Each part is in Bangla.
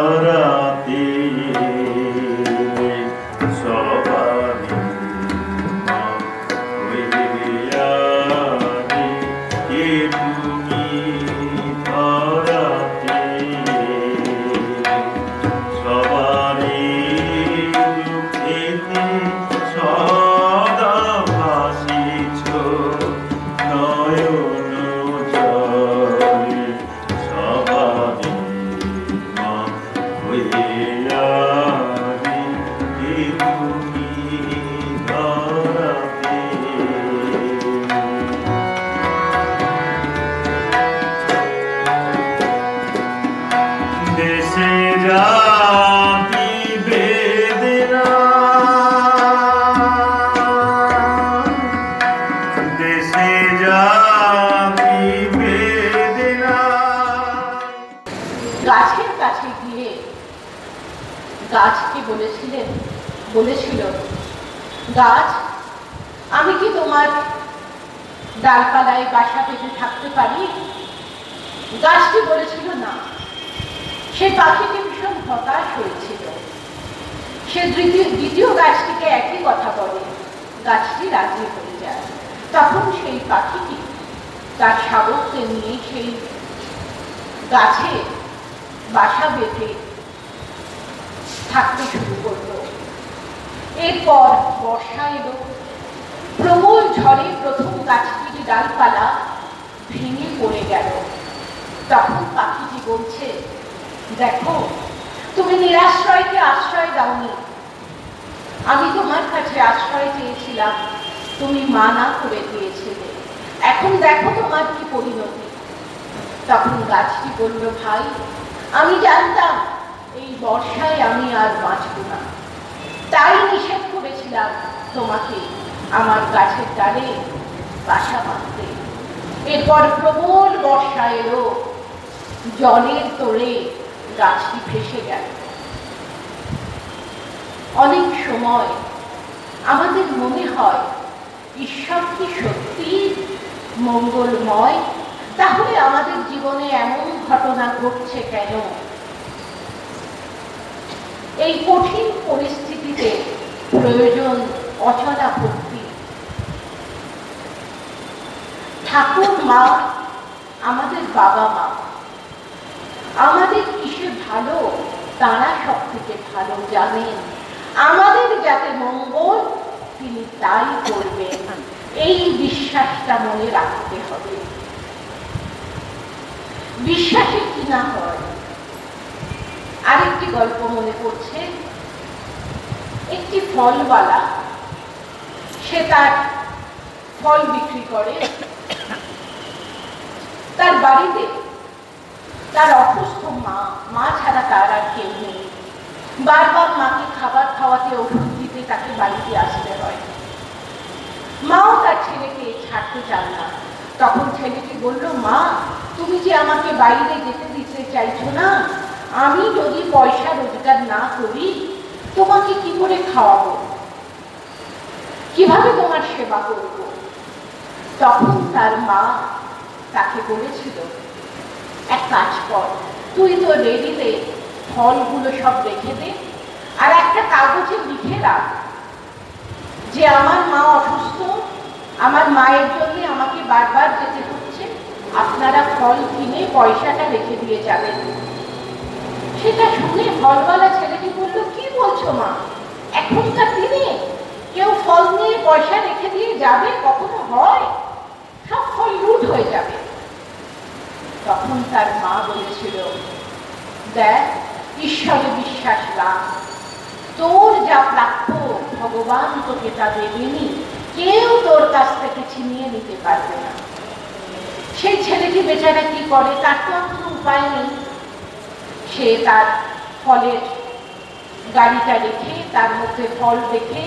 ধরাতে সবারই মা হইয়ানি কে তুমি ধরাতে সবারই দুঃখেতে সদা ভাসিছ নয়ন জলে সবারই মা হইয়ানি কে তুমি ধরাতে দেশে জাতি বেদনা দেশে জাতি বেদনা। গাছের কাছে গিয়ে গাছকে বলেছিল, গাছ, আমি কি তোমার ডালপালায় বাসা পেতে থাকতে পারি? গাছটি বলেছিল না। সেই পাখিটি ভীষণ হতাশ হয়েছিল। সে দ্বিতীয় গাছটিকে একই কথা বলে, গাছটি রাজি হয়ে যায়। তখন সেই পাখিটি তার শাবককে নিয়ে সেই গাছে বাসা বেঁধে থাকতে শুরু করল। এরপর বর্ষা এলো। প্রবল ঝড়ে প্রথম গাছটির ডালপালা ভেঙে পড়ে গেল। তখন পাখিটি বলছে, দেখো, তুমি নিরাশ্রয়কে আশ্রয় দাওনি। আমি তোমার কাছে আশ্রয় চেয়েছিলাম, তুমি মানা করে দিয়েছিলে। এখন দেখো তোমার কি পরিণতি। তখন গাছটি বলল, ভাই, আমি জানতাম এই বর্ষায় আমি আর বাঁচব না, তাই নিষেধ করেছিলাম তোমাকে আমার গাছের ডালে বাসা বাঁধতে। এরপর প্রবল বর্ষা এলো, জলের তোড়ে গাছটি ভেসে গেল। অনেক সময় আমাদের মনে হয় ঈশ্বর কি সত্যি মঙ্গলময়? তাহলে আমাদের জীবনে এমন ঘটনা ঘটছে কেন? এই কঠিন পরিস্থিতিতে প্রয়োজন অচলা ভক্তি। ঠাকুর মা আমাদের বাবা মা, আমাদের কিসে ভালো তারা সব থেকে ভালো জানেন। আমাদের যাতে মঙ্গল তিনি তাই করবেন, এই বিশ্বাসটা মনে রাখতে হবে। বিশ্বাসে কি না হয়। আরেকটি গল্প মনে পড়ছে। একটি ফলওয়ালা, সে তার ফল বিক্রি করে। তার বাড়িতে তার অসুস্থ মা ছাড়া তার আর কেউ নেই। বারবার মাকে খাবার খাওয়াতে, ওষুধ দিতে তাকে বাড়িতে আসতে হয়। মাও তার ছেলেকে ছাড়তে চান না। তখন ছেলেটি বলল, মা, তুমি যে আমাকে বাইরে যেতে দিতে চাইছো না, আমি যদি পয়সা রোজগার না করি তোমাকে কি করে খাওয়াবো, কিভাবে তোমার সেবা করব? তখন তার মা তাকে বলেছিল, এক কাজ কর, তুই তো রেডিতে ফলগুলো সব রেখে দে, আর একটা কাগজে লিখে রাখ যে আমার মা অসুস্থ, আমার মায়ের জন্য আমাকে বারবার যেতে হচ্ছে, আপনারা ফল কিনে পয়সাটা রেখে দিয়ে যাবেন। সেটা শুনে ফলওয়ালা ছেলেটি বলল, কি বলছো মা? এখনকার দিনে কেউ ফল নিয়ে পয়সা রেখে দিয়ে যাবে? কখনো হয়? সব ফল লুট হয়ে যাবে। তখন তার মা বলেছিল, দেখ, ঈশ্বরে বিশ্বাস রাখ, তোর যা প্রাপ্য ভগবান তোকে তা দেবেনি, কেউ তোর কাছ থেকে ছিনিয়ে নিতে পারবে না। সেই ছেলেটি বেচারা কি করে, তার তো কোনো উপায় নেই। সে তার ফলের গাড়িটা রেখে, তার মধ্যে ফল রেখে,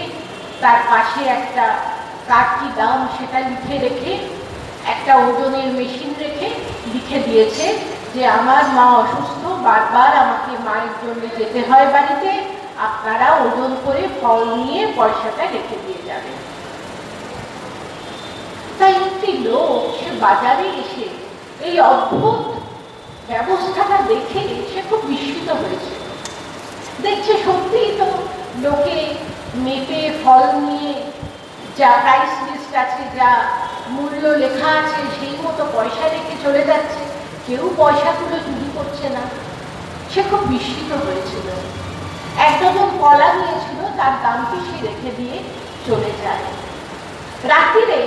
তার পাশে একটা কার কি দাম সেটা লিখে রেখে, একটা ওজনের মেশিন রেখে লিখে দিয়েছে যে আমার মা অসুস্থ, বারবার আমাকে মায়ের জন্য যেতে হয় বাড়িতে, আপনারা ওজন করে ফল নিয়ে পয়সাটা রেখে দিয়ে যাবেন। তাই একটি লোক সে বাজারে এসে এই অদ্ভুত ব্যবস্থাটা দেখে সে খুব বিস্মিত হয়েছে। দেখছে সত্যিই তো লোকে মেপে ফল নিয়ে যা প্রাইস লিস্ট আছে, যা মূল্য লেখা আছে, সেই মতো পয়সা রেখে চলে যাচ্ছে, কেউ পয়সাগুলো চুরি করছে না। সে খুব বিস্মিত হয়েছিল। এক ডজন কলা নিয়েছিল, তার দামটি সে রেখে দিয়ে চলে যায়। রাত্রিরে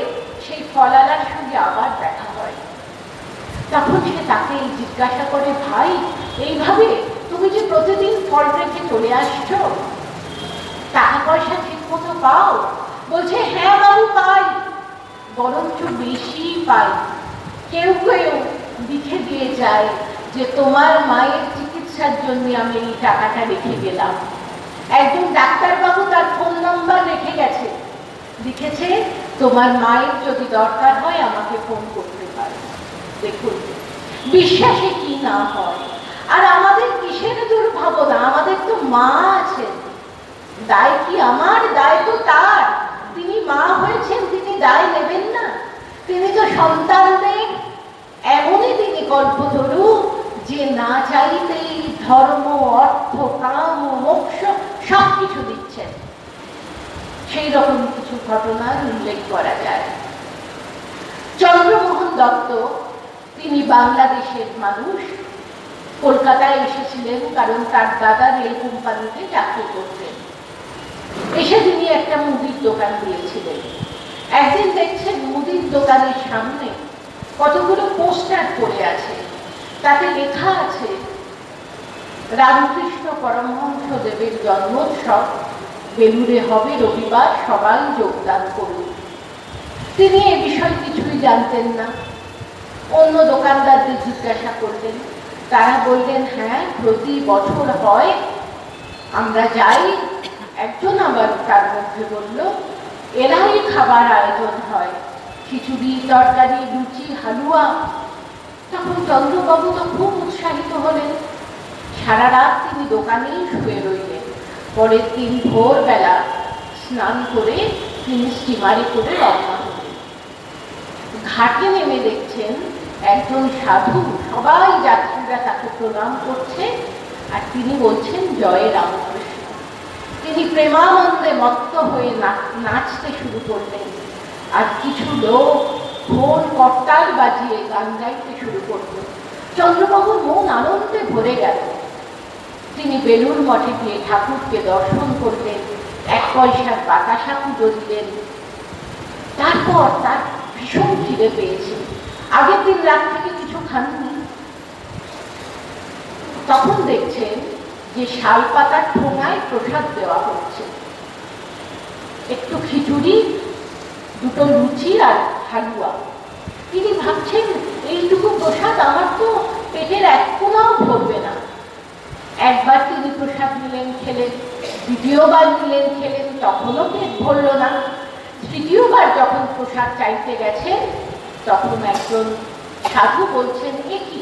সেই ফলালার সঙ্গে আবার দেখা হয়। তখন সে তাকে জিজ্ঞাসা করে, ভাই, এইভাবে তুমি যে প্রতিদিন ফল রেখে চলে আসছো, টাকা পয়সা ঠিক মতো পাও? বলছে, হ্যাঁ বাবু, পাই, বরঞ্চ বেশি পাই। কেউ কেউ লিখে দিয়ে যায় যে তোমার মায়ের চিকিৎসার জন্য আমি এই টাকাটা রেখে গেলাম। একজন ডাক্তারবাবু তার ফোন নাম্বার রেখে গেছে, লিখেছে তোমার মায়ের যদি দরকার হয় আমাকে ফোন করতে পারে। দেখুন, বিশ্বাসে কি না হয়। আর আমাদের কিসের দুর্ভাবনা, আমাদের তো মা আছেন। দায় কি আমার? দায় তো তার। তিনি মা হয়েছেন, তিনি দায় নেবেন না? তিনি তো সন্তানদের এমনই তিনি কল্পতরু যে না চাইতেই ধর্ম, অর্থ, কাম ও মোক্ষ সবকিছু দিচ্ছেন। সেই রকম কিছু ঘটনার উল্লেখ করা যায়। চন্দ্রমোহন দত্ত, তিনি বাংলাদেশের মানুষ, কলকাতায় এসেছিলেন কারণ তার দাদা রেল কোম্পানিতে চাকরি করতেন। এসে তিনি একটা মুদির দোকান দিয়েছিলেন। একদিন দেখছেন মুদির দোকানের সামনে কতগুলো পোস্টার পড়ে আছে, তাতে লেখা আছে রামকৃষ্ণ পরমহংস দেবের জন্মোৎসব বেলুড়ে হবে রবিবার, সবাই যোগদান করুন। তিনি এ বিষয়ে কিছুই জানতেন না। অন্য দোকানদারদের জিজ্ঞাসা করলেন, তারা বললেন, হ্যাঁ, প্রতি বছর হয়, আমরা যাই। একজন আবার তার মধ্যে বলল, এরাই খাবার আয়োজন হয়, খিচুড়ি, তরকারি, লুচি, হালুয়া। তখন চন্দ্রবাবু তো খুব উৎসাহিত হলেন। সারা রাত তিনি দোকানেই শুয়ে রইলেন। পরের দিন ভোরবেলা স্নান করে তিনি স্টিমারে করে রওনা হলেন। ঘাটে নেমে দেখছেন একজন সাধু, সবাই যাত্রীরা তাকে প্রণাম করছে, আর তিনি বলছেন, জয় রামকৃষ্ণ। তিনি প্রেমানন্দে মত্ত হয়ে নাচতে শুরু করলেন, আর কিছু লোক ঢোল করতাল বাজিয়ে গান গাইতে শুরু করল। চন্দ্রবাবুর মন আনন্দে ভরে গেল। তিনি বেলুড় মঠে গিয়ে ঠাকুরকে দর্শন করলেন, 1 পয়সার বাতাসা পুজো দিলেন। তারপর তার ভীষণ খিদে পেয়েছে, আগের দিন রাত থেকে কিছু খাননি। তখন দেখছেন যে শাল পাতার ঠোঙায় প্রসাদ দেওয়া হচ্ছে, একটু খিচুড়ি, 2টো লুচি আর হালুয়া। তিনি ভাবছেন, এইটুকু প্রসাদ আমার তো পেটের 1 কোনাও ভরবে না। একবার তিনি প্রসাদ নিলেন, খেলেন, দ্বিতীয়বার নিলেন, খেলেন, তখনও পেট ভরল না। তৃতীয়বার যখন প্রসাদ চাইতে গেছেন, তখন একজন সাধু বলছেন, এ কি,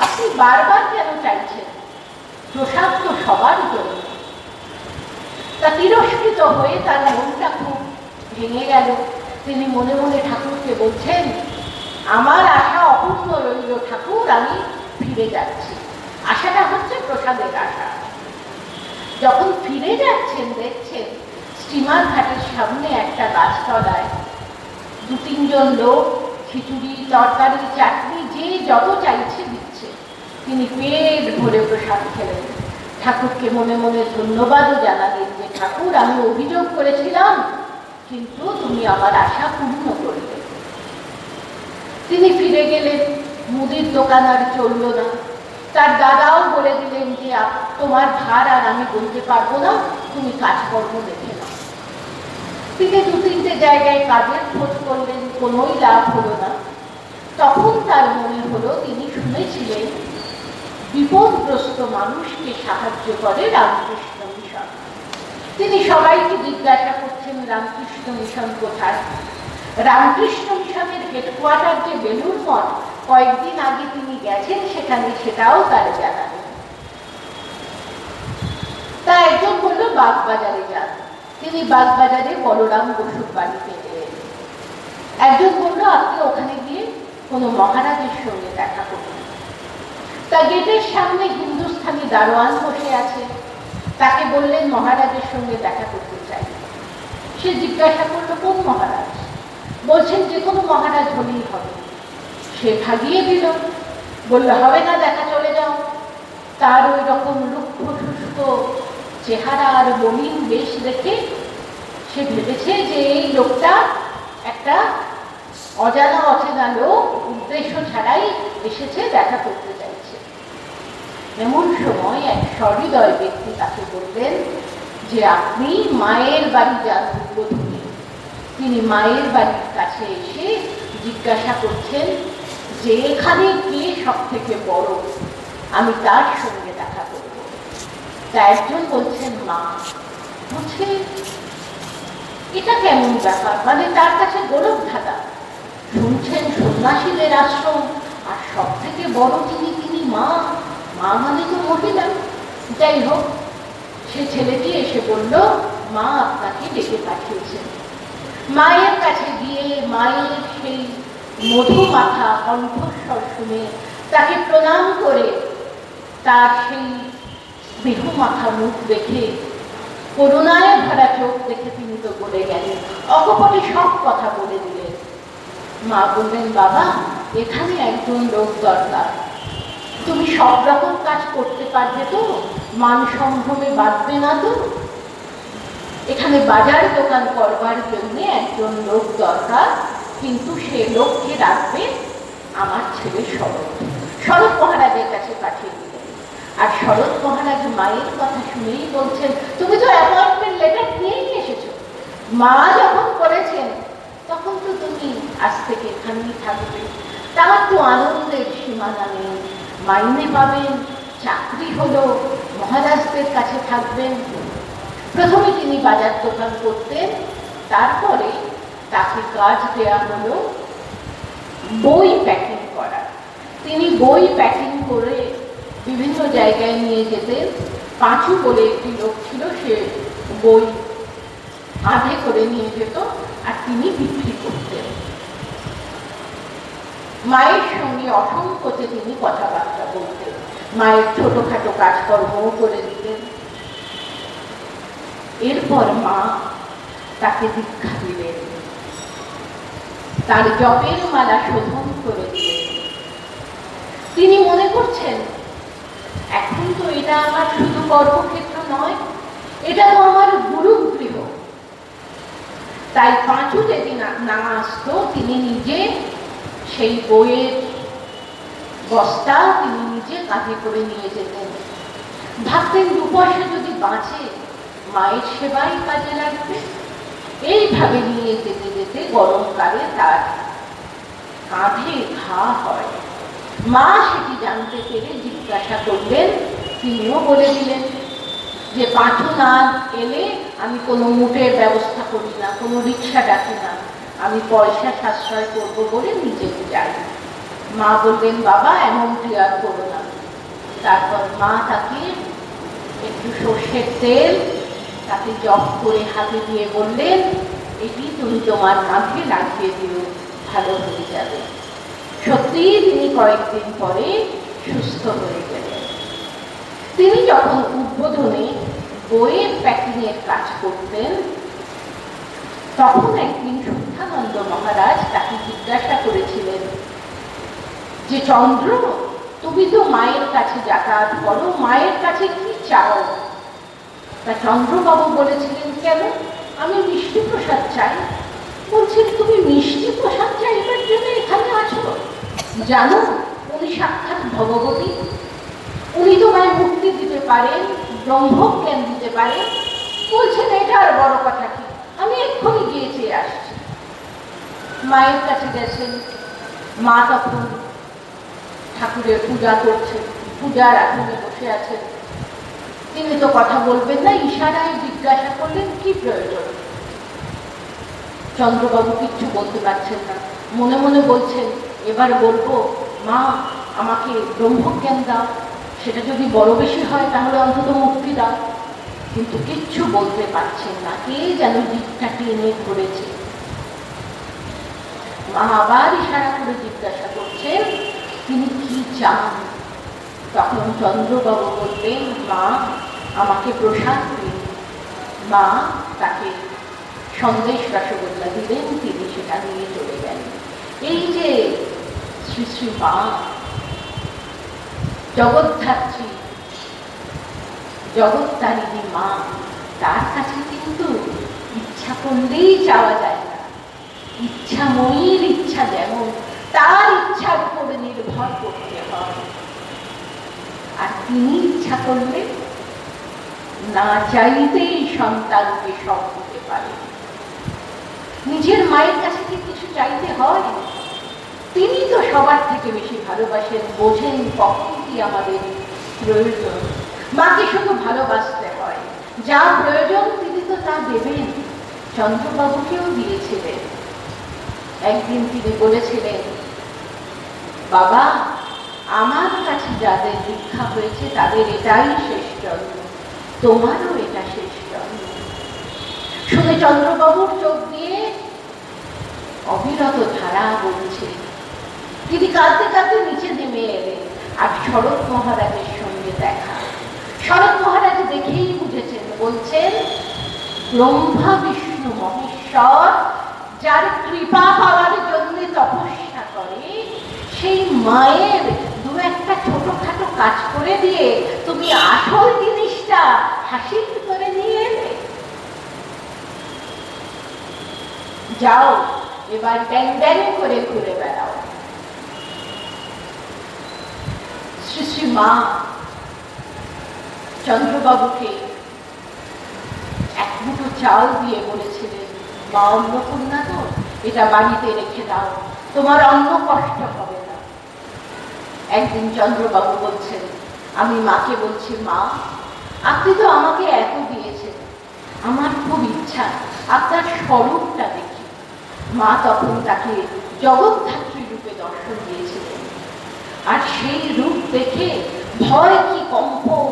আপনি বারবার কেন চাইছেন? প্রসাদ তো সবার জন্য। তা তিরস্কৃত হয়ে তার মনটা খুব ভেঙে গেল। তিনি মনে মনে ঠাকুরকে বলছেন, আমার আশা অপূর্ণ রইল ঠাকুর, আমি ফিরে যাচ্ছি। আশাটা হচ্ছে প্রসাদের আশা। যখন ফিরে যাচ্ছেন দেখছেন স্টিমার ঘাটের সামনে একটা গাছতলায় 2-3 জন লোক খিচুড়ি, তরকারি, চাটনি যে যত চাইছে দিচ্ছে। তিনি পেট ভরে প্রসাদ খেলেন। ঠাকুরকে মনে মনে ধন্যবাদও জানালেন যে, ঠাকুর, আমি অভিযোগ করেছিলাম, কিন্তু তুমি আমার আশা পূর্ণ করলে। তিনি ফিরে গেলেন। মুদির দোকান আর চলল না। তার দাদাও বলে দিলেন যে, তোমার ভার আর আমি বলতে পারবো না, তুমি কাজকর্ম দেখে নাও। তিনি 2-3টে জায়গায় কাজের খোঁজ করলেন, কোনোই লাভ হলো না। তখন তার মনে হলো, তিনি শুনেছিলেন বিপদগ্রস্ত মানুষকে সাহায্য করে রামকৃষ্ণ মিশন। তিনি সবাইকে জিজ্ঞাসা করছেন, রামকৃষ্ণ মিশন কোথায়? রামকৃষ্ণ মিশনের হেডকোয়ার্টার যে বেলুড় মঠ, কয়েকদিন আগে তিনি গেছেন সেখানে, সেটাও তার জানা নেই। তা একজন বলল, বাগবাজারে যান। তিনি বাগবাজারে বলরাম বসুর বাড়িতে গেলেন। একজন বলল, আপনি ওখানে গিয়ে কোনো মহারাজের সঙ্গে দেখা করুন। তা গেটের সামনে হিন্দুস্থানি দারোয়ান বসে আছে। তাকে বললেন মহারাজের সঙ্গে দেখা করতে চাই। সে জিজ্ঞাসা করলো কোন মহারাজ? বলছেন যে কোনো মহারাজ হলেই হবে। সে ভাগিয়ে দিল, বলল হবে না, দেখা, চলে যাও। তার ওই রকম রুক্ষ শুষ্ক চেহারা আর মলিন বেশ দেখে সে ভেবেছে যে এই লোকটা একটা অজানা অচেনা লোক, উদ্দেশ্য ছাড়াই এসেছে, দেখা করতে চাইছে। এমন সময় এক সহৃদয় ব্যক্তি তাকে বললেন যে আপনি মায়ের বাড়ি যান উদ্বোধনী। তিনি মায়ের বাড়ির কাছে এসে জিজ্ঞাসা করছেন যে এখানে কে সব থেকে বড়, আমি তার সঙ্গে দেখা করব। তা একজন বলছেন মা। বলছে এটা কেমন ব্যাপার, মানে তার কাছে গোলক ধাঁধা। শুনছেন সন্ন্যাসীদের আশ্রম, আর সব থেকে বড় তিনি মা। মা মানে তো মহিলা। যাই হোক, সে ছেলেটি এসে বলল মা আপনাকে ডেকে পাঠিয়েছেন। মায়ের কাছে গিয়ে মায়ের সেই মধু মাথা কণ্ঠস্বর শুনে তাকে প্রণাম করে তার সেই বিহু মাথা মুখ দেখে, করুণায় ভরা চোখ দেখে তিনি তো বলে গেলেন, অকপটে সব কথা বলে দিলেন। মা বললেন বাবা, এখানে একজন লোক দরকার। তুমি সব রকম কাজ করতে পারবে তো? মান সম্ভ্রমে বাঁধবে না তো? এখানে বাজার দোকান করবার জন্য একজন লোক দরকার, কিন্তু সে লোককে রাখবে আমার ছেলে শরৎ। শরৎ মহারাজের কাছে পাঠিয়ে দিলেন। আর শরৎ মহারাজ মায়ের কথা শুনেই বলছেন তুমি তো অ্যাপয়েন্টমেন্ট লেটার নিয়েই এসেছো। মা যখন করেছেন তখন তো তুমি আজ থেকে এখানেই থাকবে। তার তো আনন্দের সীমানা নেই। মাইনে পাবেন, চাকরি হলো, মহারাজদের কাছে থাকবেন। প্রথমে তিনি বাজার দোকান করতেন, তারপরে তাকে কাজ দেয়া হলো বই প্যাকিং করা। তিনি বই প্যাকিং করে বিভিন্ন জায়গায় নিয়ে যেতেন। পাঁচু বলে একটি লোক ছিল, সে বই কাঁধে করে নিয়ে যেত আর তিনি বিক্রি করতেন। মায়ের সঙ্গে অসংকোচে তিনি কথাবার্তা বলতেন, মায়ের ছোটখাটো কাজকর্মও করে দিতেন। এরপর মা তাকে দীক্ষা দিলেন, তার জপের মালা শোধন করে দিলেন। তিনি মনে করছেন এখন তো এটা আমার শুধু কর্মক্ষেত্র নয়, এটা তো আমার গুরুগৃহ। তাই পাঁচু যেদিন না আসতো তিনি নিজে সেই বইয়ের বস্তা তিনি নিজে কাঁধে করে নিয়ে যেতেন। ভাবতেন দু পয়সা যদি বাঁচে মায়ের সেবাই কাজে লাগবে। এইভাবে নিয়ে যেতে যেতে গরমকালে তার কাঁধে ঘা হয়। মা সেটি জানতে পেরে জিজ্ঞাসা করলেন, তিনিও বলে দিলেন যে পাঁচু না এলে আমি কোনো মুটের ব্যবস্থা করি না, কোনো রিক্সা ডাকি না, আমি পয়সা সাশ্রয় করবো বলে নিজে যাই। মা বললেন বাবা এমনটি আর করো না। তারপর মা তাকে একটু সর্ষের তেল তাকে জপ করে হাতে দিয়ে বললেন এটি তুমি তোমার কাঁধে লাগিয়ে দিও, ভালো হয়ে যাবে। সত্যিই তিনি কয়েকদিন পরে সুস্থ হয়ে গেলেন। তিনি যখন উদ্বোধনে বইয়ের প্যাকিংয়ের কাজ করতেন তখন একদিন শুদ্ধানন্দ মহারাজ তাকে জিজ্ঞাসা করেছিলেন যে চন্দ্র, তুমি তো মায়ের কাছে যাতায়াত করো, মায়ের কাছে কি চাও? তা চন্দ্রবাবু বলেছিলেন কেন? আমি মিষ্টি প্রসাদ চাই। বলছেন তুমি মিষ্টি প্রসাদ চাইবার জন্য এখানে আছো? জানো উনি সাক্ষাৎ ভগবতী, উনি তোমায় মুক্তি দিতে পারেন, ব্রহ্মজ্ঞান দিতে পারেন। বলছেন এটা আর বড় কথা কি, আমি এক্ষুনি গিয়ে চেয়ে আসছি। মায়ের কাছে গেছেন। মা তখন ঠাকুরের পূজা করছেন, পূজার আসনে বসে আছেন। তিনি তো কথা বলবেন না, ইশারায় জিজ্ঞাসা করলেন কি প্রয়োজন। চন্দ্রবাবু কিচ্ছু বলতে পারছেন না, মনে মনে বলছেন এবার বলবো মা আমাকে ব্রহ্মজ্ঞান দাও, সেটা যদি বড় বেশি হয় তাহলে অন্তত মুক্তি দাও। কিন্তু কিচ্ছু বলতে পারছেন না, কে যেন দিকটা টেনে ধরেছে। মা আবার ইশারা করে জিজ্ঞাসা করছেন তিনি কি চান। তখন চন্দ্রবাবু বললেন মা আমাকে প্রসাদ দিন। মা তাকে সন্দেশ রসগোল্লা দিলেন, তিনি সেটা নিয়ে চলে গেলেন। এই যে শ্রী শ্রী মা জগদ্ধাত্রী, জগত্তারিণী মা, তার কাছে কিন্তু ইচ্ছা করলেই চাওয়া যায় না। ইচ্ছাময়ীর ইচ্ছা যেমন, তার ইচ্ছার উপরে নির্ভর করতে হয়। আর তিনি ইচ্ছা করলে না চাইতেই সন্তানকে সব দিতে পারে। নিজের মায়ের কাছে কি কিছু চাইতে হয়? তিনি তো সবার থেকে বেশি ভালোবাসেন, বোঝেন কখন কি আমাদের প্রয়োজন। মাকে শুধু ভালোবাসতে হয়, যা প্রয়োজন তিনি তো তা দেবেন। চন্দ্রবাবুকেও দিয়েছিলেন। একদিন তিনি বলেছিলেন, বাবা, আমার কাছে যাদের দীক্ষা হয়েছে তাদের এটাই শেষ জন্ম, তোমারও এটা শেষ জন্ম। শুনে চন্দ্রবাবুর চোখ দিয়ে অবিরত ধারা বলছে। তিনি কাঁদতে কাঁদতে নিচে নেমে এলেন, আর শরৎ মহারাজের সঙ্গে দেখা। শরৎ মহারাজ দেখেই বুঝেছেন, বলছেন, ব্রহ্মা বিষ্ণু মহেশ্বর যার কৃপা পাওয়ার জন্য তপস্যা করে, সেই মায়ের দু একটা ছোটখাটো কাজ করে দিয়ে তুমি আসল জিনিসটা হাসিল করে নিয়ে এলে। যাও, এবার ড্যাং ড্যাং করে ঘুরে বেড়াও। শ্রী শ্রী মা চন্দ্রবাবুকে এক মুঠো চাল দিয়ে বলেছিলেন, মা, অন্নপূর্ণা তো, এটা বাড়িতে রেখে দাও, তোমার অন্ন কষ্ট হবে না। একদিন চন্দ্রবাবু বলছেন, আমি মাকে বলছি, মা, আপনি তো আমাকে এত দিয়েছেন, আমার খুব ইচ্ছা আপনার স্বরূপটা দেখি। মা তখন তাকে জগদ্ধাত্রী রূপে দর্শন দিয়েছিলেন। আর সেই রূপ দেখে ভয় কি কম্পন,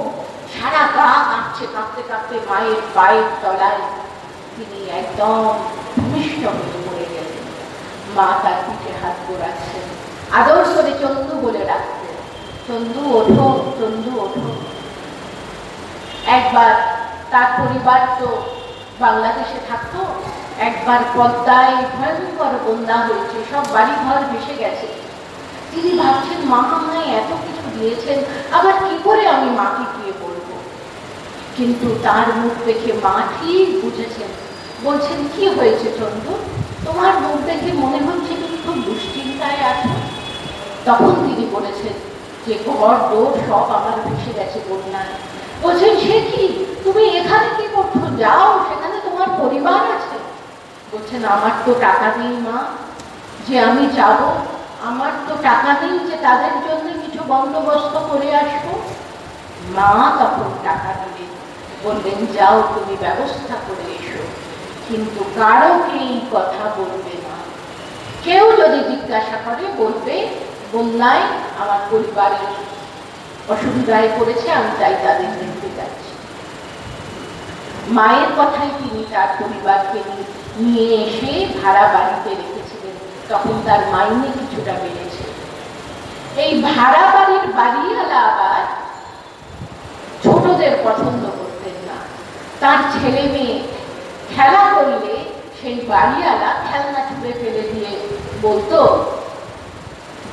সারা গা কাঁপছে, কাঁপতে কাঁপতে মায়ের পায়ের তলায় তিনি একদম ভূমিষ্ঠ হয়ে পড়ে গেলেন। মা তার পিঠে হাত বোলাচ্ছেন, আদর করে চন্দু বলে ডাকতেন, চন্দু ওঠো, চন্দু ওঠো। একবার তার পরিবার তো বাংলাদেশে থাকতো, একবার পদ্মায় ভয়ঙ্কর বন্যা হয়েছে, সব বাড়ি ঘর ভেসে গেছে। তিনি ভাবছেন, মা আমায় এত কিছু দিয়েছেন, আবার কি করে আমি মাকে গিয়ে বলবো। কিন্তু তার মুখ দেখে মা ঠিক বুঝেছেন, বলছেন, কি হয়েছে চন্দ্র, তোমার মুখ দেখে মনে হচ্ছে তুমি খুব দুশ্চিন্তায় আছো। তখন তিনি বলেছেন যে ঘর দোর সব আমার ভেসে গেছে বন্যায়। বলছেন, সে কি, তুমি এখানে কি করছো, যাও, সেখানে তোমার পরিবার আছে। বলছেন, আমার তো টাকা নেই মা, যে আমি যাব, আমার তো টাকা নেই যে তাদের জন্য কিছু বন্দোবস্ত করে আসবো। মা তখন টাকা দিলেন, বললেন, যাও, তুমি ব্যবস্থা করে এসো, কিন্তু কারোকে এই কথা বলবে না। কেউ যদি জিজ্ঞাসা করে বলবে, বন্যায় আমার পরিবারের অসুবিধায় পড়েছে, আমি তাই তাদের দেখতে যাচ্ছি। মায়ের কথাই তিনি তার পরিবারকে নিয়ে এসে ভাড়া বাড়িতে রেখেছিলেন। তখন তার মাইনে কিছুটা বেড়েছে। এই ভাড়া বাড়ির বাড়িওয়ালা আবার ছোটদের পছন্দ করতেন না। তার ছেলে মেয়ে খেলা করলে সেই বাড়িওয়ালা খেলনা ছুঁড়ে ফেলে দিয়ে বলতো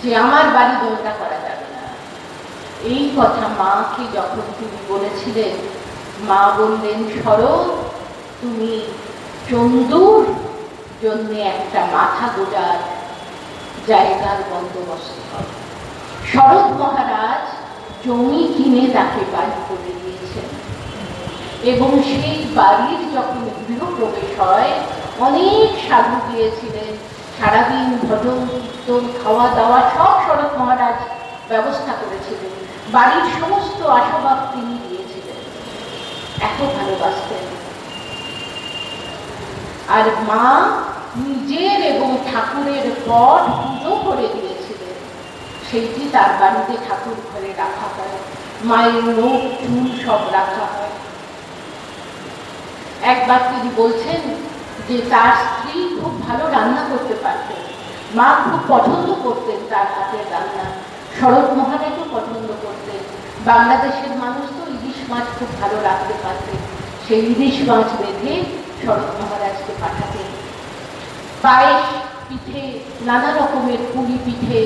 যে আমার বাড়ি নোংরা করা যাবে না। এই কথা মাকে যখন তিনি বলেছিলেন, মা বললেন, শরৎ, তুমি চন্দুর জন্য একটা মাথা গোজার জায়গার বন্দোবস্ত করো। শরৎ মহারাজ জমি কিনে তাকে বাড়ি করে দিয়েছেন, এবং সেই বাড়ির যখন গৃহপ্রবেশ হয়, অনেক সাধু দিয়েছিলেন, সারাদিন ভজন কীর্তন, খাওয়া দাওয়া সব শরৎ মহারাজ ব্যবস্থা করেছিলেন। বাড়ির সমস্ত আসবাব তিনি দিয়েছিলেন, এত ভালোবাসতেন। আর মা নিজের এবং ঠাকুরের পট পুজো করে দিয়েছিলেন, সেইটি তার বাড়িতে ঠাকুর ঘরে রাখা হয়, মায়ের নখ চুল সব রাখা হয়। একবার তিনি বলছেন যে তার স্ত্রী খুব ভালো রান্না করতে পারতেন, মা খুব পছন্দ করতেন তার হাতের রান্না, শরৎ মহারাজও পছন্দ করতেন। বাংলাদেশের মানুষ তো ইলিশ মাছ খুব ভালো রাখতে পারতেন, সেই ইলিশ মাছ বেঁধে শরৎ মহারাজকে পাঠাতেন। পায়েস, পিঠে, নানা রকমের পুরি পিঠে,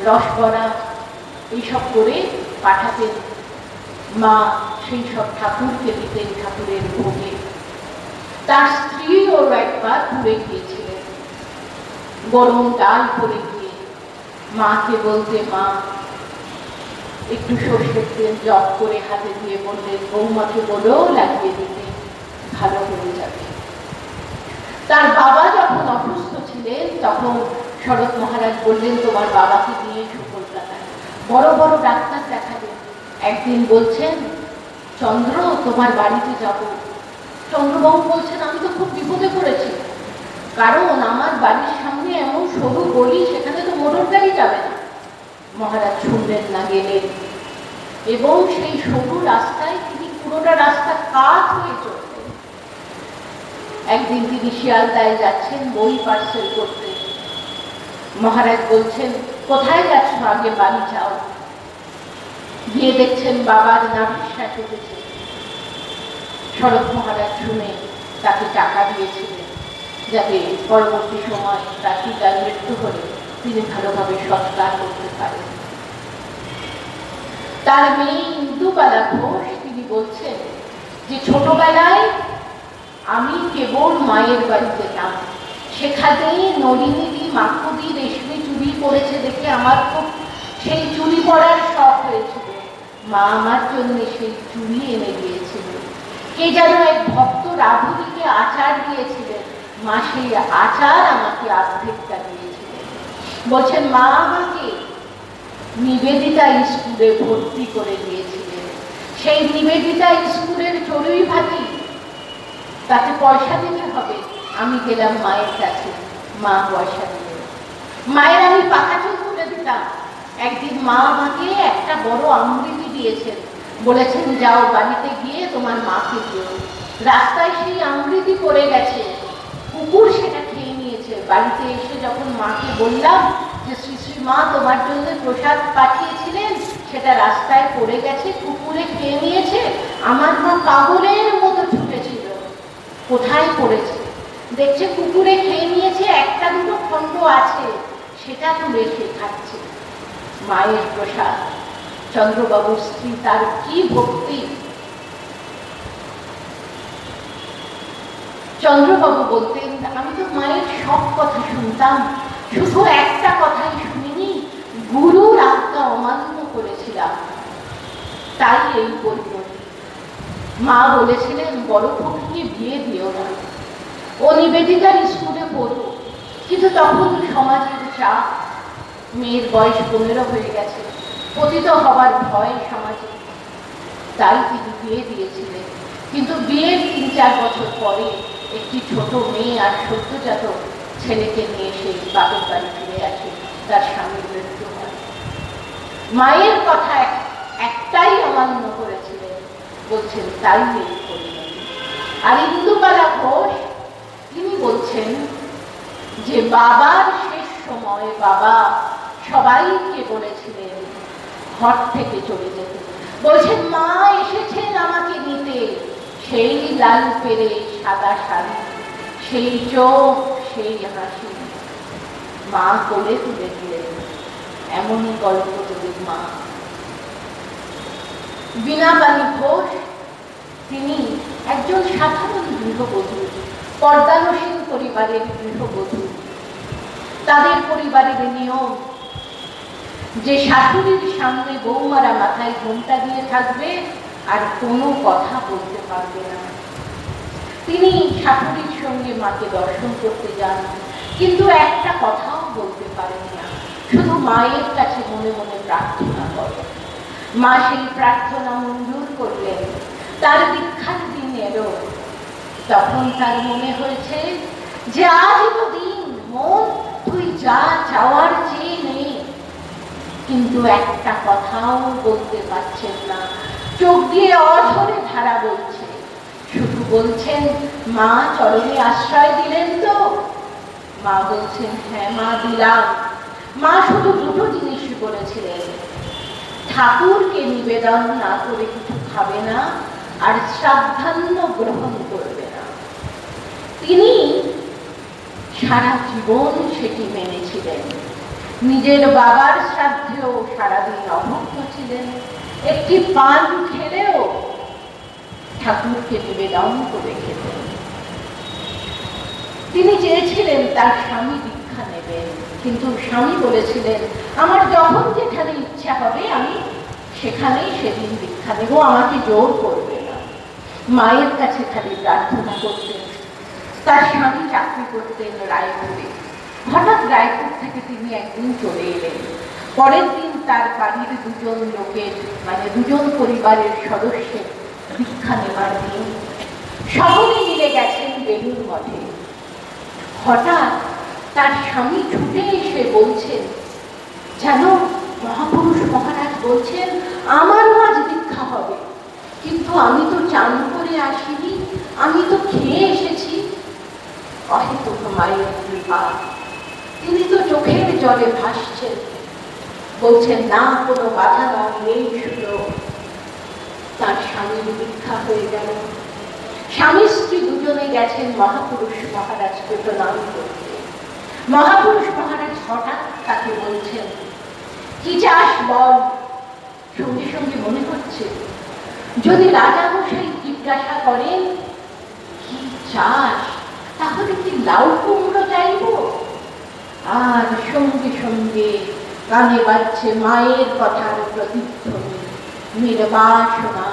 রসবড়া এইসব করে পাঠাতেন। মা সেই সব ঠাকুরকে দিতেন ঠাকুরের ভোগে। তার স্ত্রীও একবার পুরে গিয়েছিলেন, গরম ডাল করে গিয়ে মাকে বলতে, মা একটু সর্ষের তেল জপ করে হাতে দিয়ে বললেন, বৌমাকে বলেও লাগিয়ে দিতে, ভালো হয়ে যাবে। তার বাবা যখন অসুস্থ ছিলেন তখন শরৎ মহারাজ বললেন, তোমার বাবাকে নিয়ে এসো কলকাতায়, বড় বড় ডাক্তার দেখাবেন। একদিন বলছেন, চন্দ্র তোমার বাড়িতে যাব। চন্দ্রবাবু বলছেন, আমি তো খুব বিপদে পড়েছি, কারণ আমার বাড়ির সামনে এমন সরু গলি, সেখানে তো মোটর গাড়ি যাবে না। মহারাজ শুনলেন না, গেলেন, এবং সেই সরু রাস্তায় তিনি পুরোটা রাস্তা কাত হয়ে চলতেন। একদিন তিনি শিয়ালদায় যাচ্ছেন বই পার্সেল করতে। মহারাজ বলছেন, কোথায় যাচ্ছ, আগে বাড়ি যাও। গিয়ে দেখছেন বাবার নাভিশ্বাস উঠেছে। শরৎ মহারাজ শুনে তাকে টাকা দিয়েছিলেন, যাতে পরবর্তী সময় তার পিতার মৃত্যু হলে তিনি ভালোভাবে সৎকার করতে পারেন। তার মেয়ে ইন্দুবালা ঘোষ তিনি বলছেন যে, ছোটবেলায় আমি কেবল মায়ের বাড়ি যেতাম, সেখানে নলিনীদি, মাকুদি রেশমি চুড়ি পরেছে দেখে আমার খুব সেই চুড়ি পরার শখ হয়েছিল। মা আমার জন্য সেই চুড়ি এনে দিয়েছিল। কে যেন এক ভক্ত রাধুনিকে আচার দিয়েছিলেন, মা সেই আচার আমাকে অর্ধেকটা দিয়েছিলেন। বলছেন, মা আমাকে নিবেদিতা স্কুলে ভর্তি করে দিয়েছিলেন। সেই নিবেদিতা স্কুলের চড়ুই ভাতি, তাতে পয়সা দিতে হবে। আমি গেলাম মায়ের কাছে, মা পয়সা দিলেন। মায়ের আমি পাকা চুল তুলে দিতাম। একদিন মা আমাকে একটা বড় আমৃতি দিয়েছেন, বলেছেন, যাও বাড়িতে গিয়ে তোমার মাকে দিও। রাস্তায় সেই আমৃতি পড়ে গেছে, কুকুর সেটা খেয়ে নিয়েছে। বাড়িতে এসে যখন মাকে বললাম যে, শ্রী শ্রী মা তোমার জন্য প্রসাদ পাঠিয়েছিলেন, সেটা রাস্তায় পড়ে গেছে, কুকুরে খেয়ে নিয়েছে, আমার মা পাগলের মতো ছুটেছিল, কোথায় পড়েছে, দেখছে কুকুরে খেয়ে নিয়েছে, একটা দুটো খণ্ড আছে, সেটা তুলে সে খাচ্ছে। মায়ের প্রসাদ। চন্দ্রবাবুর স্ত্রী, তার কি ভক্তি! চন্দ্রবাবু বলতেন, আমি তো মায়ের সব কথা শুনতাম, শুধু একটা কথাই শুনিনি, গুরুর আজ্ঞা অমান্য করেছিলাম, তাই এই পরিণতি। মা বলেছিলেন, বড় খুকিকে বিয়ে দিও না, ও নিবেদিতার স্কুলে পড়ো। কিন্তু তখন সমাজের চাপ, মেয়ের বয়স 15 হয়ে গেছে, পতিত হবার ভয় সমাজে, তাই তিনি বিয়ে দিয়েছিলেন। কিন্তু বিয়ের 3-4 বছর পরে একটি ছোট মেয়ে আর সদ্যজাত ছেলেকে নিয়ে সেই বাপের বাড়ি ফিরে আসে, তার স্বামীর মৃত্যু হয়। মায়ের কথা একটাই অমান্য করেছিলেন, বলছেন, তাই এই পরিণতি। আর ইন্দুবালা ঘোষ তিনি বলছেন যে, বাবার শেষ সময় বাবা সবাইকে বলেছিলেন ঘর থেকে চলে যেতে। বলছেন, মা এসেছেন আমাকে নিতে, সেই লাল পেরে সাদা শাড়ি, সেই চোখ, সেই হাসি, মা কোলে তুলে দিলেন। এমনই গল্প তোদের মা। বীণাবালী ঘোষ তিনি একজন সাধারণ গৃহবধূ, পর্দানসীন পরিবারের গৃহবধূ। তাদের পরিবারের নিয়ম যে শাশুড়ির সামনে বৌমারা মাথায় ঘোমটা দিয়ে থাকবে আর কোনো কথা বলতে পারবে না। তিনি শাশুড়ির সঙ্গে মাকে দর্শন করতে যান, কিন্তু একটা কথাও বলতে পারেন না, শুধু মায়ের কাছে মনে মনে প্রার্থনা করেন। মা সেই প্রার্থনা মঞ্জুর করলেন। তার দীক্ষার দিন এলো, তখন তার মনে হয়েছে যে আজ তো দিন, মন তুই যা চাওয়ার চেয়ে নেই। কিন্তু একটা কথাও বলতে পারছেন না, চোখ দিয়ে অঝরে ধারা বলছে। শুধু বলছেন, মা চরণে আশ্রয় দিলেন তো? মা বলছেন, হ্যাঁ মা দিলাম। মা শুধু দুটো জিনিস বলেছিলেন, ঠাকুরকে নিবেদন না করে কিছু খাবে না, আর শ্রাদ্ধান্ন গ্রহণ করবে না। তিনি সারা জীবন সেটি মেনেছিলেন। নিজের বাবার শ্রাদ্ধেও সারাদিন অভুক্ত ছিলেন। একটি পান খেলেও ঠাকুরকে নিবেদন করে খেতেন। তিনি চেয়েছিলেন তার স্বামী দীক্ষা নেবেন, কিন্তু স্বামী বলেছিলেন, আমার যখন যেখানে ইচ্ছা হবে আমি সেখানেই সেদিন দীক্ষা নেব, আমাকে জোর করবে না। মায়ের কাছে খালি প্রার্থনা করতেন। তার স্বামী চাকরি করতেন রায়পুরে। হঠাৎ রায়পুর থেকে তিনি একদিন চলে এলেন। পরের দিন তার বাড়ির দুজন লোকের দুজন পরিবারের সদস্যের দীক্ষা নেবার দিন। সকলে মিলে গেছেন বেলুর মঠে। হঠাৎ তার স্বামী ছুটে এসে বলছেন, যেন মহাপুরুষ মহারাজ বলছেন আমারও আজ দীক্ষা হবে, কিন্তু আমি তো চান করে আসিনি, আমি তো খেয়ে এসেছি। অহেতুক মায়ের কৃপা, তিনি তো চোখের জলে ভাসছেন। বলছেন না, কোনো বাধা নয়, এই সুযোগ। তার স্বামীর দীক্ষা হয়ে গেল। স্বামী স্ত্রী দুজনে গেছেন মহাপুরুষ মহারাজকে প্রণাম করতে। মহাপুরুষ মহারাজ হঠাৎ তাকে বলছেন, কি চাস বল। সঙ্গে সঙ্গে মনে হচ্ছে, যদি রাজামশাই জিজ্ঞাসা করেন কি চাস, তাহলে কি লাউ কুমড়ো চাইব। আর সঙ্গে সঙ্গে কানে বাজছে মায়ের কথার প্রতিধ্বনি, নির্বাসনা,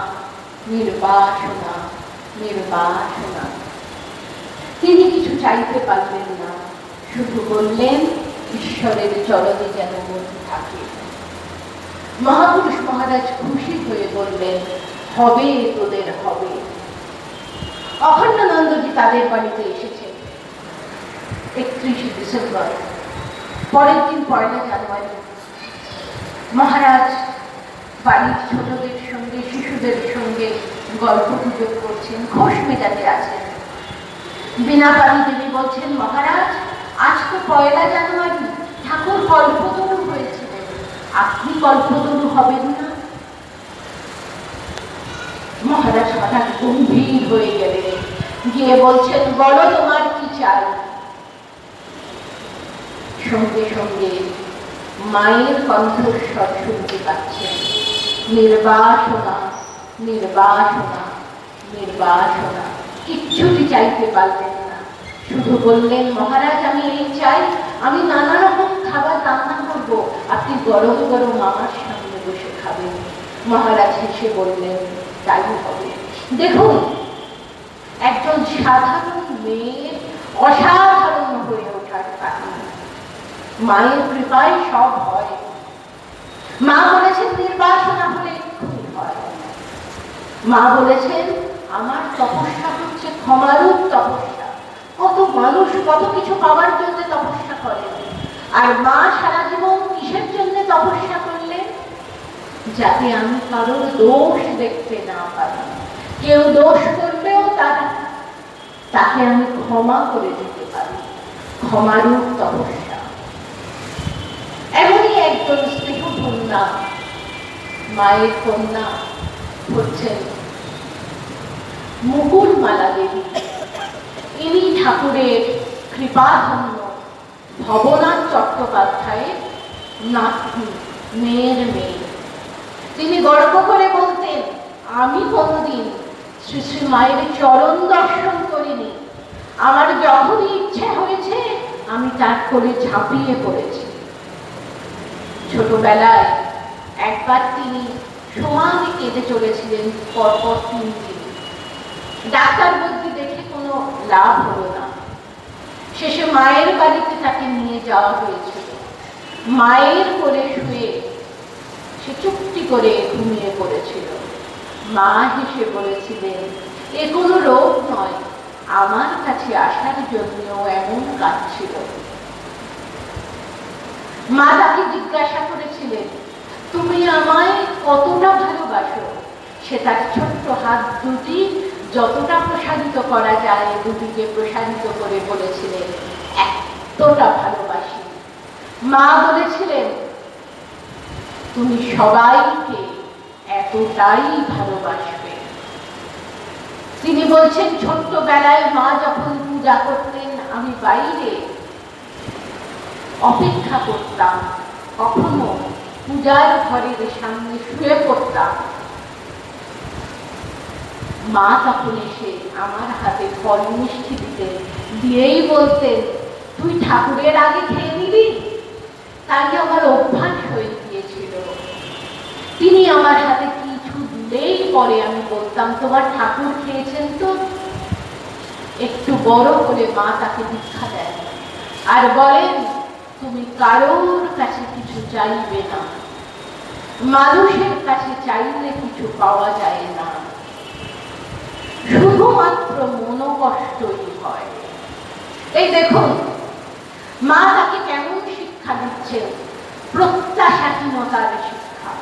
নির্বাসনা, নির্বাসনা। তিনি কিছু চাইতে পারলেন না, শুধু বললেন, ঈশ্বরের চরণে যেন মন থাকে। মহাপুরুষ মহারাজ খুশি হয়ে বললেন, হবে তোদের হবে। অখণ্ডানন্দজি তাদের বাড়িতে এসেছেন 31 ডিসেম্বর। পরের দিন 1 জানুয়ারি। মহারাজ বাড়ির ছোটদের সঙ্গে শিশুদের সঙ্গে গল্প গুজব করছেন, খোশ মেজাজে আছেন। বীণাপাণি দেবী বলছেন, মহারাজ আজ তো 1 জানুয়ারি, ঠাকুর কল্পতরু হয়েছিলেন, আপনি কল্পতরু হবেন না। মহারাজ হঠাৎ গম্ভীর হয়ে গেলেন, গিয়ে বলছেন, বলো তোমার কি চাই। সঙ্গে সঙ্গে মায়ের কণ্ঠস্বর শুনতে পাচ্ছেন, নির্বাসনা, নির্বাসনা, নির্বাসনা। কিচ্ছুটি চাইতে পারলেন না, শুধু বললেন, মহারাজ আমি এই চাই, আমি নানা রকম খাবার রান্না করব, আপনি গরম গরম আমার সামনে বসে খাবেন। মহারাজ হেসে বললেন, তাই হবে। দেখুন, একজন সাধারণ মেয়ের অসাধারণ হয়ে ওঠার কাহিনী। মায়ের কৃপায় সব হয়। মা বলেছেন নির্বাসনা হলে এক্ষুনি হয়। মা বলেছেন আমার তপস্যা হচ্ছে ক্ষমারূপ তপস্যা। কত মানুষ কত কিছু পাওয়ার জন্য তপস্যা করে, আর মা সারা জীবন কিসের জন্য তপস্যা করলেন? যাতে আমি কারোর দোষ দেখতে না পারি। কেউ দোষ করলেও তাকে আমি ক্ষমা করে দিতে পারি। ক্ষমারূপ তপস্যা। এমনই একজন স্নেহকন্যা, মায়ের কন্যা হচ্ছেন মুকুলমালা দেবী। ইনি ঠাকুরের কৃপাধন্য ভবনাথ চট্টোপাধ্যায়ের নাতনি, মেয়ের মেয়ে। তিনি গর্ব করে বলতেন, আমি কোনদিন শ্রী শ্রী মায়ের চরণ দর্শন করিনি, আমার যখনই ইচ্ছে হয়েছে আমি তার কোলে ঝাঁপিয়ে পড়েছি। ছোটবেলায় একবার তিনি সমানে কেঁদে চলেছিলেন, পরপর 3 দিন। ডাক্তার বুদ্ধি দেখে কোনো লাভ হলো না। শেষে মায়ের বাড়িতে তাকে নিয়ে যাওয়া হয়েছিল। মায়ের কোলে শুয়ে সে চুপটি করে ঘুমিয়ে পড়েছিল। মা হেসে বলেছিলেন, এ কোনো রোগ নয়, আমার কাছে আসার জন্য এমন কাঁদছিল। মা তাকে জিজ্ঞাসা করেছিলেন, তুমি আমায় কতটা ভালোবাসো? সে তার ছোট্ট হাত দুটি যতটা প্রসারিত করা যায় দুটিকে প্রসারিত করে বলেছিলেন, এতটা ভালোবাসি। মা বলেছিলেন, তুমি সবাইকে এতটাই ভালোবাসবে। তিনি বলছেন, ছোট্টবেলায় মা যখন পূজা করতেন আমি বাইরে অপেক্ষা করতাম, কখনো পূজার ঘরের সামনে শুয়ে পড়তাম। মা তখন এসে আমার হাতে ফল মিষ্টি দিতেন, দিয়েই বলতেন, তুই ঠাকুরের আগে খেয়ে নিবি। তাই আমার অভ্যাস হয়ে গিয়েছিল। তিনি আমার হাতে কিছু দিলেই পরে আমি বলতাম, তোমার ঠাকুর খেয়েছেন তো। একটু বড় হলে মা তাকে দীক্ষা দেন আর বলেন, তুমি কারোর কাছে কিছু চাইবে না, মানুষের কাছে চাইলে কিছু পাওয়া যায় না, শুধুমাত্র মনোকষ্টই হয়। এই দেখুন মা তাকে কেমন শিক্ষা দিচ্ছেন, প্রত্যাশাহীনতার শিক্ষা।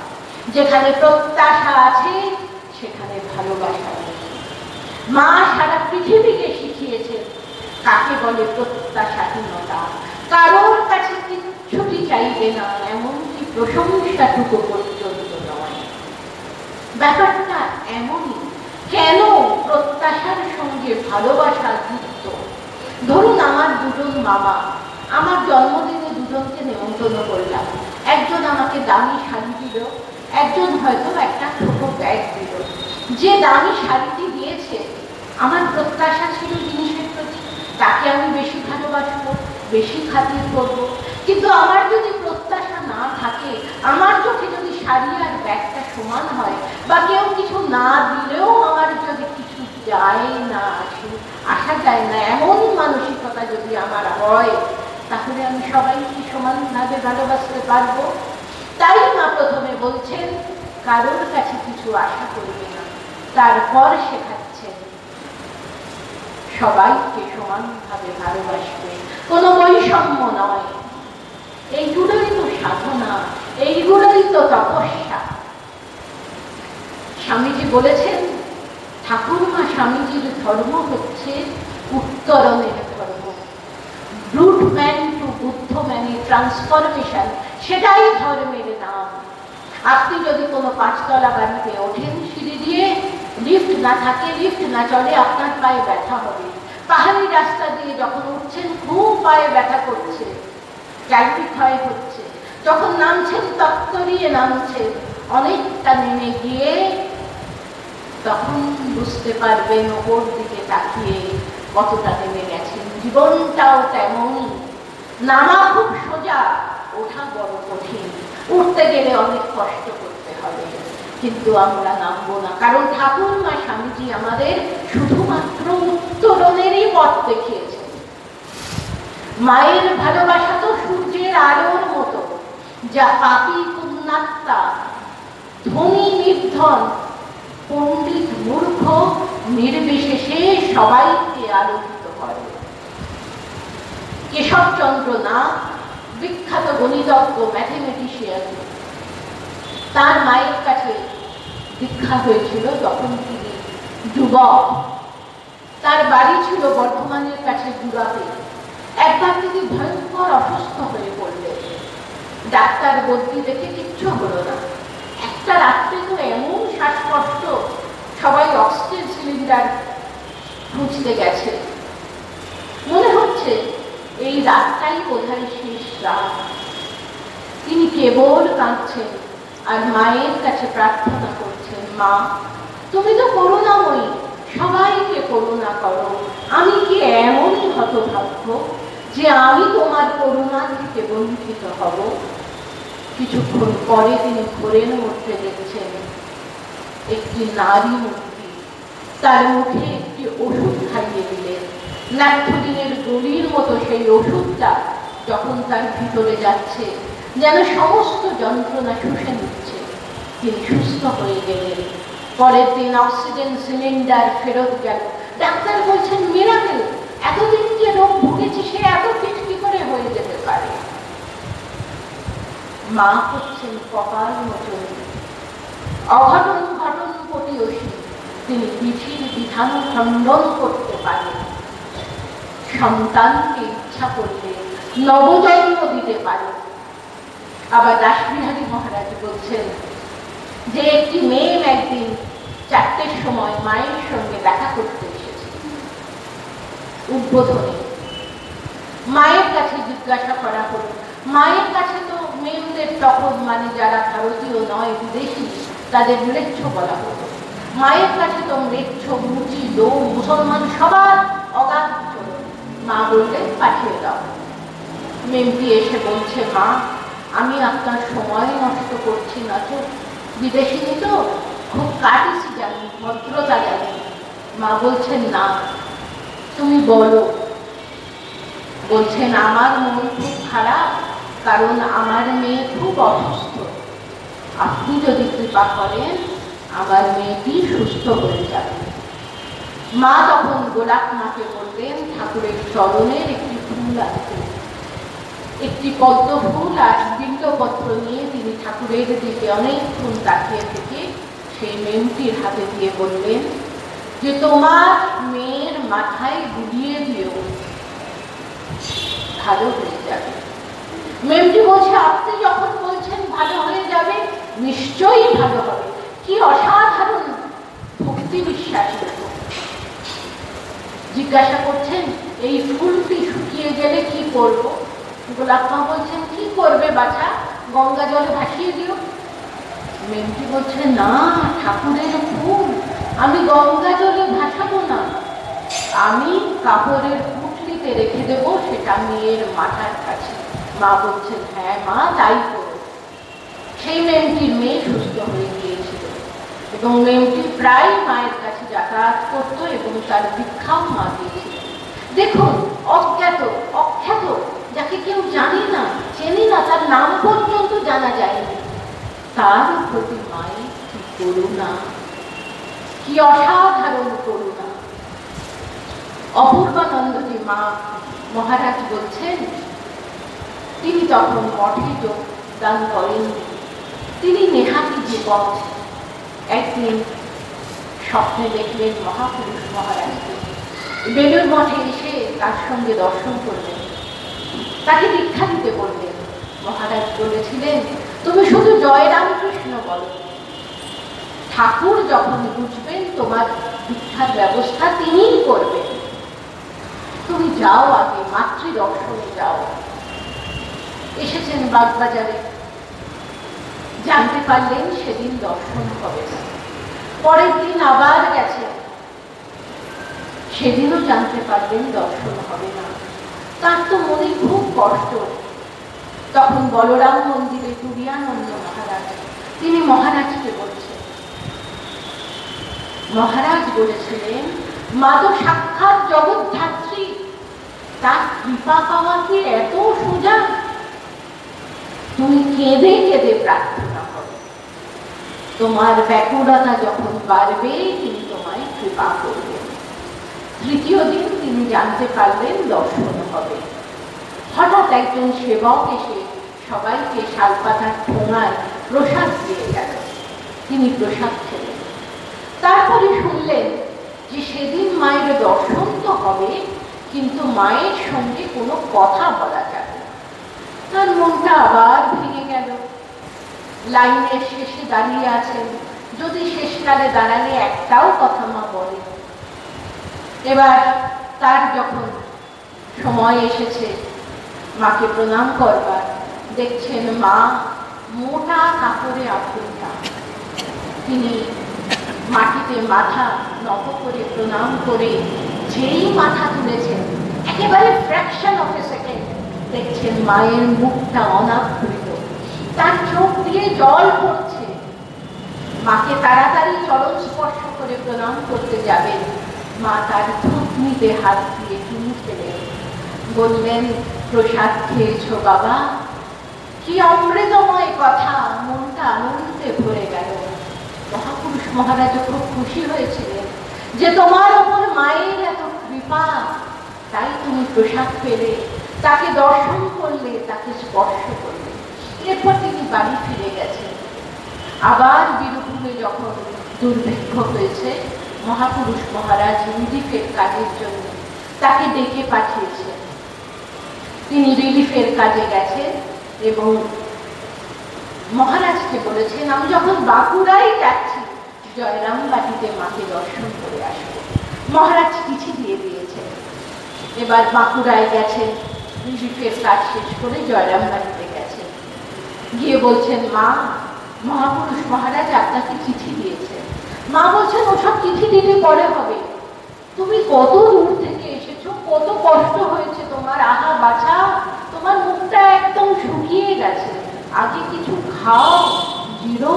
যেখানে প্রত্যাশা আছে সেখানে ভালোবাসা নেই। মা সারা পৃথিবীকে শিখিয়েছেন কাকে বলে প্রত্যাশাহীনতা। কারোর কাছে কিচ্ছুটি চাইবে না, এমনকি প্রশংসাটুকু পর্যন্ত নয়। ব্যাপারটা এমনই। কেন প্রত্যাশার সঙ্গে ভালোবাসা যুক্ত? ধরুন আমার দুজন মামা, আমার জন্মদিনে দুজনকে নেমন্তন্ন করলাম। একজন আমাকে দামি শাড়ি দিল, একজন হয়তো একটা ছোট ব্যাগ দিল। যে দামি শাড়িটি দিয়েছে আমার প্রত্যাশা ছিল জিনিসের প্রতি, তাকে আমি বেশি ভালোবাসবো, বেশি খাতির করবো। কিন্তু আমার যদি প্রত্যাশা না থাকে, আমার চোখে যদি শাড়ি আর ব্যাগটা সমান হয়, বা কেউ কিছু না দিলেও আমার যদি কিছু যায় না, আসা যায় না, এমন মানসিকতা যদি আমার হয়, তাহলে আমি সবাইকে সমানভাবে ভালোবাসতে পারবো? তাই মা প্রথমে বলছেন, কারোর কাছে কিছু আশা করবে না। তারপর শেখাচ্ছেন সবাইকে সমানভাবে ভালোবাসবে, কোনো বৈষম্য নয়। এইগুলোই তো সাধনা, এইগুলোই তো তপস্যা। স্বামীজি বলেছেন, ঠাকুরমা স্বামীজির ধর্ম হচ্ছে উত্তরণের ধর্ম। রুট ম্যান টু বুদ্ধ ম্যানের ট্রান্সফরমেশন, সেটাই ধর্মের নাম। আপনি যদি কোনো 5 তলা বাড়িতে ওঠেন সিঁড়ি দিয়ে, লিফট না থাকে, লিফট না চলে, আপনার পায়ে ব্যথা হবে। পাহাড়ি রাস্তা দিয়ে যখন উঠছেন খুব পায়ে ব্যথা করছে, ক্যালপিক্ষয় হচ্ছে। যখন নামছেন তত্তরিয়ে নামছেন, অনেকটা নেমে গিয়ে তখন বুঝতে পারবেন ওপর দিকে তাকিয়ে কতটা নেমে গেছেন। জীবনটাও তেমনই, নামা খুব সোজা, ওঠা বড় কঠিন। উঠতে গেলে অনেক কষ্ট করতে হবে, কিন্তু আমরা নামবো না, কারণ ঠাকুরমা স্বামীজি আমাদের শুধুমাত্র উত্তরণেরই পথ দেখিয়েছেন। মায়ের ভালোবাসা তো সূর্যের আলোর মতো, যা পাপী পুণ্যাত্মা, ধনী নির্ধন, পণ্ডিত মূর্খ নির্বিশেষে সবাইকে আলোকিত করে। কেশবচন্দ্র নাথ, বিখ্যাত গণিতজ্ঞ, ম্যাথমেটিশিয়ান, তার মায়ের কাছে দীক্ষা হয়েছিল যখন তিনি যুবক। তার বাড়ি ছিল বর্ধমানের কাছে জুরাতে। একবার তিনি ভয়ঙ্কর অসুস্থ হয়ে পড়লেন। ডাক্তার বলতে দেখে কিচ্ছু হলো না। একটা রাত্রে তো এমন শ্বাসকষ্ট, সবাই অক্সিজেন সিলিন্ডার খুঁজতে গেছে। মনে হচ্ছে এই রাতটাই বোধহয় শেষ রাত। তিনি কেবল কাঁদছেন আর মায়ের কাছে প্রার্থনা করছেন, মা তুমি তো করুণাময়ী, সবাইকে করুণা করো। আমি কি এমনই হতভাগ্য যে আমি তোমার করুণা থেকে বঞ্চিত হব? কিছুক্ষণ পরে তিনি ঘোরের মধ্যে দেখছেন একটি নারী মূর্তি, তার মুখে একটি ওষুধ খাইয়ে দিলেন। ন্যাপথলিনের গলির মতো সেই ওষুধটা যখন তার ভিতরে যাচ্ছে, যেন সমস্ত যন্ত্রণা শুষে নিচ্ছে। তিনি সুস্থ হয়ে গেলেন। পরের দিন অক্সিজেন সিলিন্ডার ফেরত গেল। ডাক্তার বলছেন, মিরাকেল, এতদিন যে রোগ ভুগেছে সে এত ফিট কি করে হয়ে যেতে পারে? মা হচ্ছেন কপাল মোচন, অঘটন ঘটন প্রতিবেশী। তিনি বিধির বিধান খণ্ডন করতে পারেন। সন্তানকে ইচ্ছা করলে নবজন্ম দিতে পারেন। আবার রাসবিহারী মহারাজ বলছেন যে একটি মেয়ে একদিন 4টের সময় মায়ের সঙ্গে দেখা করতে উদ্বোধনে মায়ের কাছে জিজ্ঞাসা করা হলো। মায়ের কাছে তো মেয়েদের তখন মানে যারা ভারতীয় নয় বিদেশি তাদের ম্লেচ্ছ বলা হতো। মায়ের কাছে তো ম্লেচ্ছ মুচি দৌ মুসলমান সবার অগাধ চলো। মা বললেন পাঠিয়ে দাও। মেমটি এসে বলছে, মা আমি আপনার সময় নষ্ট করছি না তো, বিদেশিনী তো খুব কাটিছি জানি, ভদ্রতা জানি। মা বলছেন না, তুমি বলো। বলছেন আমার মন খুব খারাপ, কারণ আমার মেয়ে খুব অসুস্থ। আপনি যদি কৃপা করেন আমার মেয়েটি সুস্থ হয়ে যাবে। মা তখন গোলাপ মাকে বললেন ঠাকুরের চরণের একটি ফুল আছে, একটি পদ্ম ফুল আর বিল্বপত্র নিয়ে তিনি ঠাকুরের দিকে অনেকক্ষণ তাকিয়ে থেকে সেই মেয়েটির হাতে দিয়ে বললেন যে তোমার মেয়ের মাথায় বুলিয়ে দিও, ভালো হয়ে যাবে। মেমটি বলছে আপনি যখন বলছেন ভালো হয়ে যাবে, নিশ্চয়ই ভালো হবে। কি অসাধারণ ভক্তি বিশ্বাস। জিজ্ঞাসা করছেন এই ফুলটি শুকিয়ে গেলে কি করব? গোলাপ মা বলছেন কি করবে বাছা, গঙ্গা জলে ভাসিয়ে দিও। মেমটি বলছে না, ঠাকুরের ফুল আমি গঙ্গা জলে ভাসাবো না, আমি কাপড়ের পুটলিতে রেখে দেব, সেটা মেয়ের মাথার কাছে। মা বলছেন হ্যাঁ মা তাই করো। সেই মেমটির মেয়ে সুস্থ হয়ে গিয়েছিল এবং মেমটি প্রায় মায়ের কাছে যাতায়াত করত এবং তার দীক্ষাও মা দিয়েছিল। দেখুন, অজ্ঞাত অখ্যাত যাকে কেউ জানি না চেনি না, তার নাম পর্যন্ত জানা যায়নি, তার প্রতি মায়ের কি করুণা, কি অসাধারণ করুণা। অপূর্বানন্দজি মা মহারাজ বলছেন তিনি তখন মঠে যোগদান করেননি, তিনি নেহাতি জীবন। একদিন স্বপ্নে দেখলেন মহাপুরুষ মহারাজকে, বেলুর মঠে এসে তার সঙ্গে দর্শন করলেন, তাকে দীক্ষা দিতে বললেন। মহারাজ বলেছিলেন তুমি শুধু জয় রামকৃষ্ণ বলো, ঠাকুর যখন বুঝবেন তোমার দীক্ষার ব্যবস্থা তিনিই করবেন, তুমি যাও আগে মাতৃ দর্শনে যাও। এসেছেন বাগবাজারে, জানতে পারলেন সেদিন দর্শন হবে না। পরের দিন আবার গেছেন, সেদিনও জানতে পারলেন দর্শন হবে না। তার তো মনে খুব কষ্ট। তখন বলরাম মন্দিরে তুরিয়ানন্দ মহারাজ, তিনি মহারাজকে বলছেন, মহারাজ বলেছিলেন মা তো সাক্ষাৎ জগদ্ধাত্রী, তার কৃপা পাওয়া কি এত সোজা? তুমি কেঁদে কেঁদে প্রার্থনা করো, তোমার ব্যাকুলতা যখন বাড়বে তিনি তোমায় কৃপা করবেন। তৃতীয় দিন তিনি জানতে পারলেন দর্শন হবে। হঠাৎ একজন সেবক এসে সবাইকে শালপাতার ঠোঙায় প্রসাদ দিয়ে গেল, তিনি প্রসাদ খেলেন। তারপরে শুনলেন যে সেদিন মায়ের দর্শন তো হবে, কিন্তু মায়ের সঙ্গে কোনো কথা বলা যাবে না। তার মনটা আবার ভেঙে গেল। লাইনের শেষে দাঁড়িয়ে আছেন, যদি শেষকালে দাঁড়ালে একটাও কথা মা বলে। এবার তার যখন সময় এসেছে মাকে প্রণাম করবার, দেখছেন মা মোটা কাপড়ে আবৃত, তিনি মাটিতে মাথা নত করে প্রণাম করে যেই মাথা তুলেছেন একেবারে ফ্র্যাকশন অফ এ সেকেন্ড দেখছেন মায়ের মুখটা অনাবৃত, তার চোখ দিয়ে জল পড়ছে। মাকে তাড়াতাড়ি চরণ স্পর্শ করে প্রণাম করতে যাবেন, মা তার থুতনিতে হাত দিয়ে চুমু খেলেন, বললেন প্রসাদ খেয়েছো বাবা? কি অমৃতময় কথা, মনটা আনন্দে ভরে গেল। মহাপুরুষ মহারাজ খুব খুশি হয়েছিলেন যে তোমার ওপর মায়ের এত কৃপা, তাই তুমি প্রসাদ পেলে, তাকে দর্শন করলে, তাকে স্পর্শ করলে। এরপর তিনি বাড়ি ফিরে গেছেন। আবার বীরভূমে যখন দুর্ভিক্ষ হয়েছে, মহাপুরুষ মহারাজ রিলিফের কাজের জন্য তাকে ডেকে পাঠিয়েছেন। তিনি রিলিফের কাজে গেছেন এবং মহারাজকে বলেছেন আমি যখন বাঁকুড়াই যাচ্ছি জয়রামবাটিতে মাকে দর্শন করে আসবো। মহারাজ চিঠি দিয়ে দিয়েছেন এবার বাঁকুড়ায় গেছেন, রিলিফের কাজ শেষ করে জয়রাম বাড়িতে গেছেন। গিয়ে বলছেন, মা, মহাপুরুষ মহারাজ আপনাকে চিঠি দিয়েছেন। মা বলছেন, ওসব চিঠি দিলে পরে হবে, তুমি কত দূর থেকে এসেছো, কত কষ্ট হয়েছে তোমার, আহা বাছা, তোমার মুখটা একদম শুকিয়ে গেছে, আগে কিছু খাও, জিরো।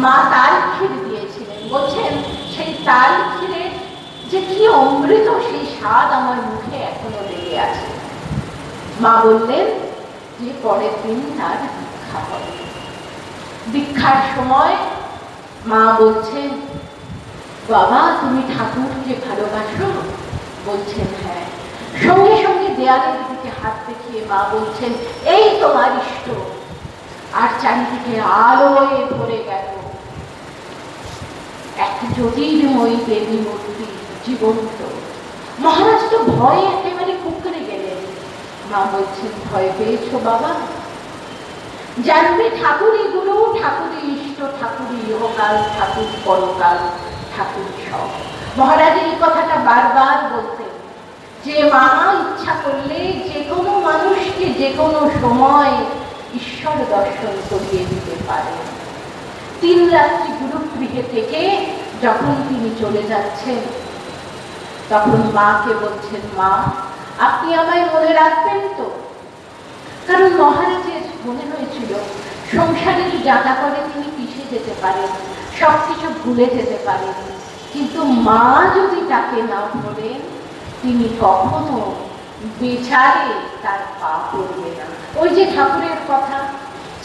মা তাল ক্ষীর দিয়েছিলেন, বলছেন সেই তাল ক্ষীরে যে কি অমৃত, সেই স্বাদ আমার মুখে এখনো লেগে আছে। মা বললেন যে পরের দিন তার দীক্ষা হবে। দীক্ষার সময় মা বলছেন, বাবা তুমি ঠাকুরকে ভালোবাসো? বলছেন হ্যাঁ। সঙ্গে সঙ্গে দেয়ালের দিকে হাত দেখিয়ে মা বলছেন, এই তোমার ইষ্ট। আর চারিদিকে আলোয় ভরে গেল এক জ্যোতির্ময়ী দেবী মূর্তি, জীবন্ত। মহারাজ তো ভয়ে একেবারে কুঁকড়ে গেলেন। মা বলছেন, ভয় পেয়েছো বাবা? জানবে ঠাকুরই গুরু, ঠাকুরই ইষ্ট, ঠাকুরই ইহকাল, ঠাকুর পরকাল, ঠাকুর সব। মহারাজ এই কথাটা বারবার বলতেন যে মা ইচ্ছা করলে যে কোনো মানুষকে যে কোনো সময় ঈশ্বর দর্শন করিয়ে দিতে পারেন। 3 রাত্রি গুরুগৃহে থেকে যখন তিনি চলে যাচ্ছেন, তখন মাকে বলছেন, মা আপনি আমায় মনে রাখবেন তো? কারণ মহারাজের মনে হয়েছিল সংসারের যাতা করে তিনি পিছিয়ে যেতে পারেন, সবকিছু ভুলে যেতে পারেন, কিন্তু মা যদি তাকে না ধরেন তিনি কখনো বেচারে তার পা পড়বে না। ওই যে ঠাকুরের কথা,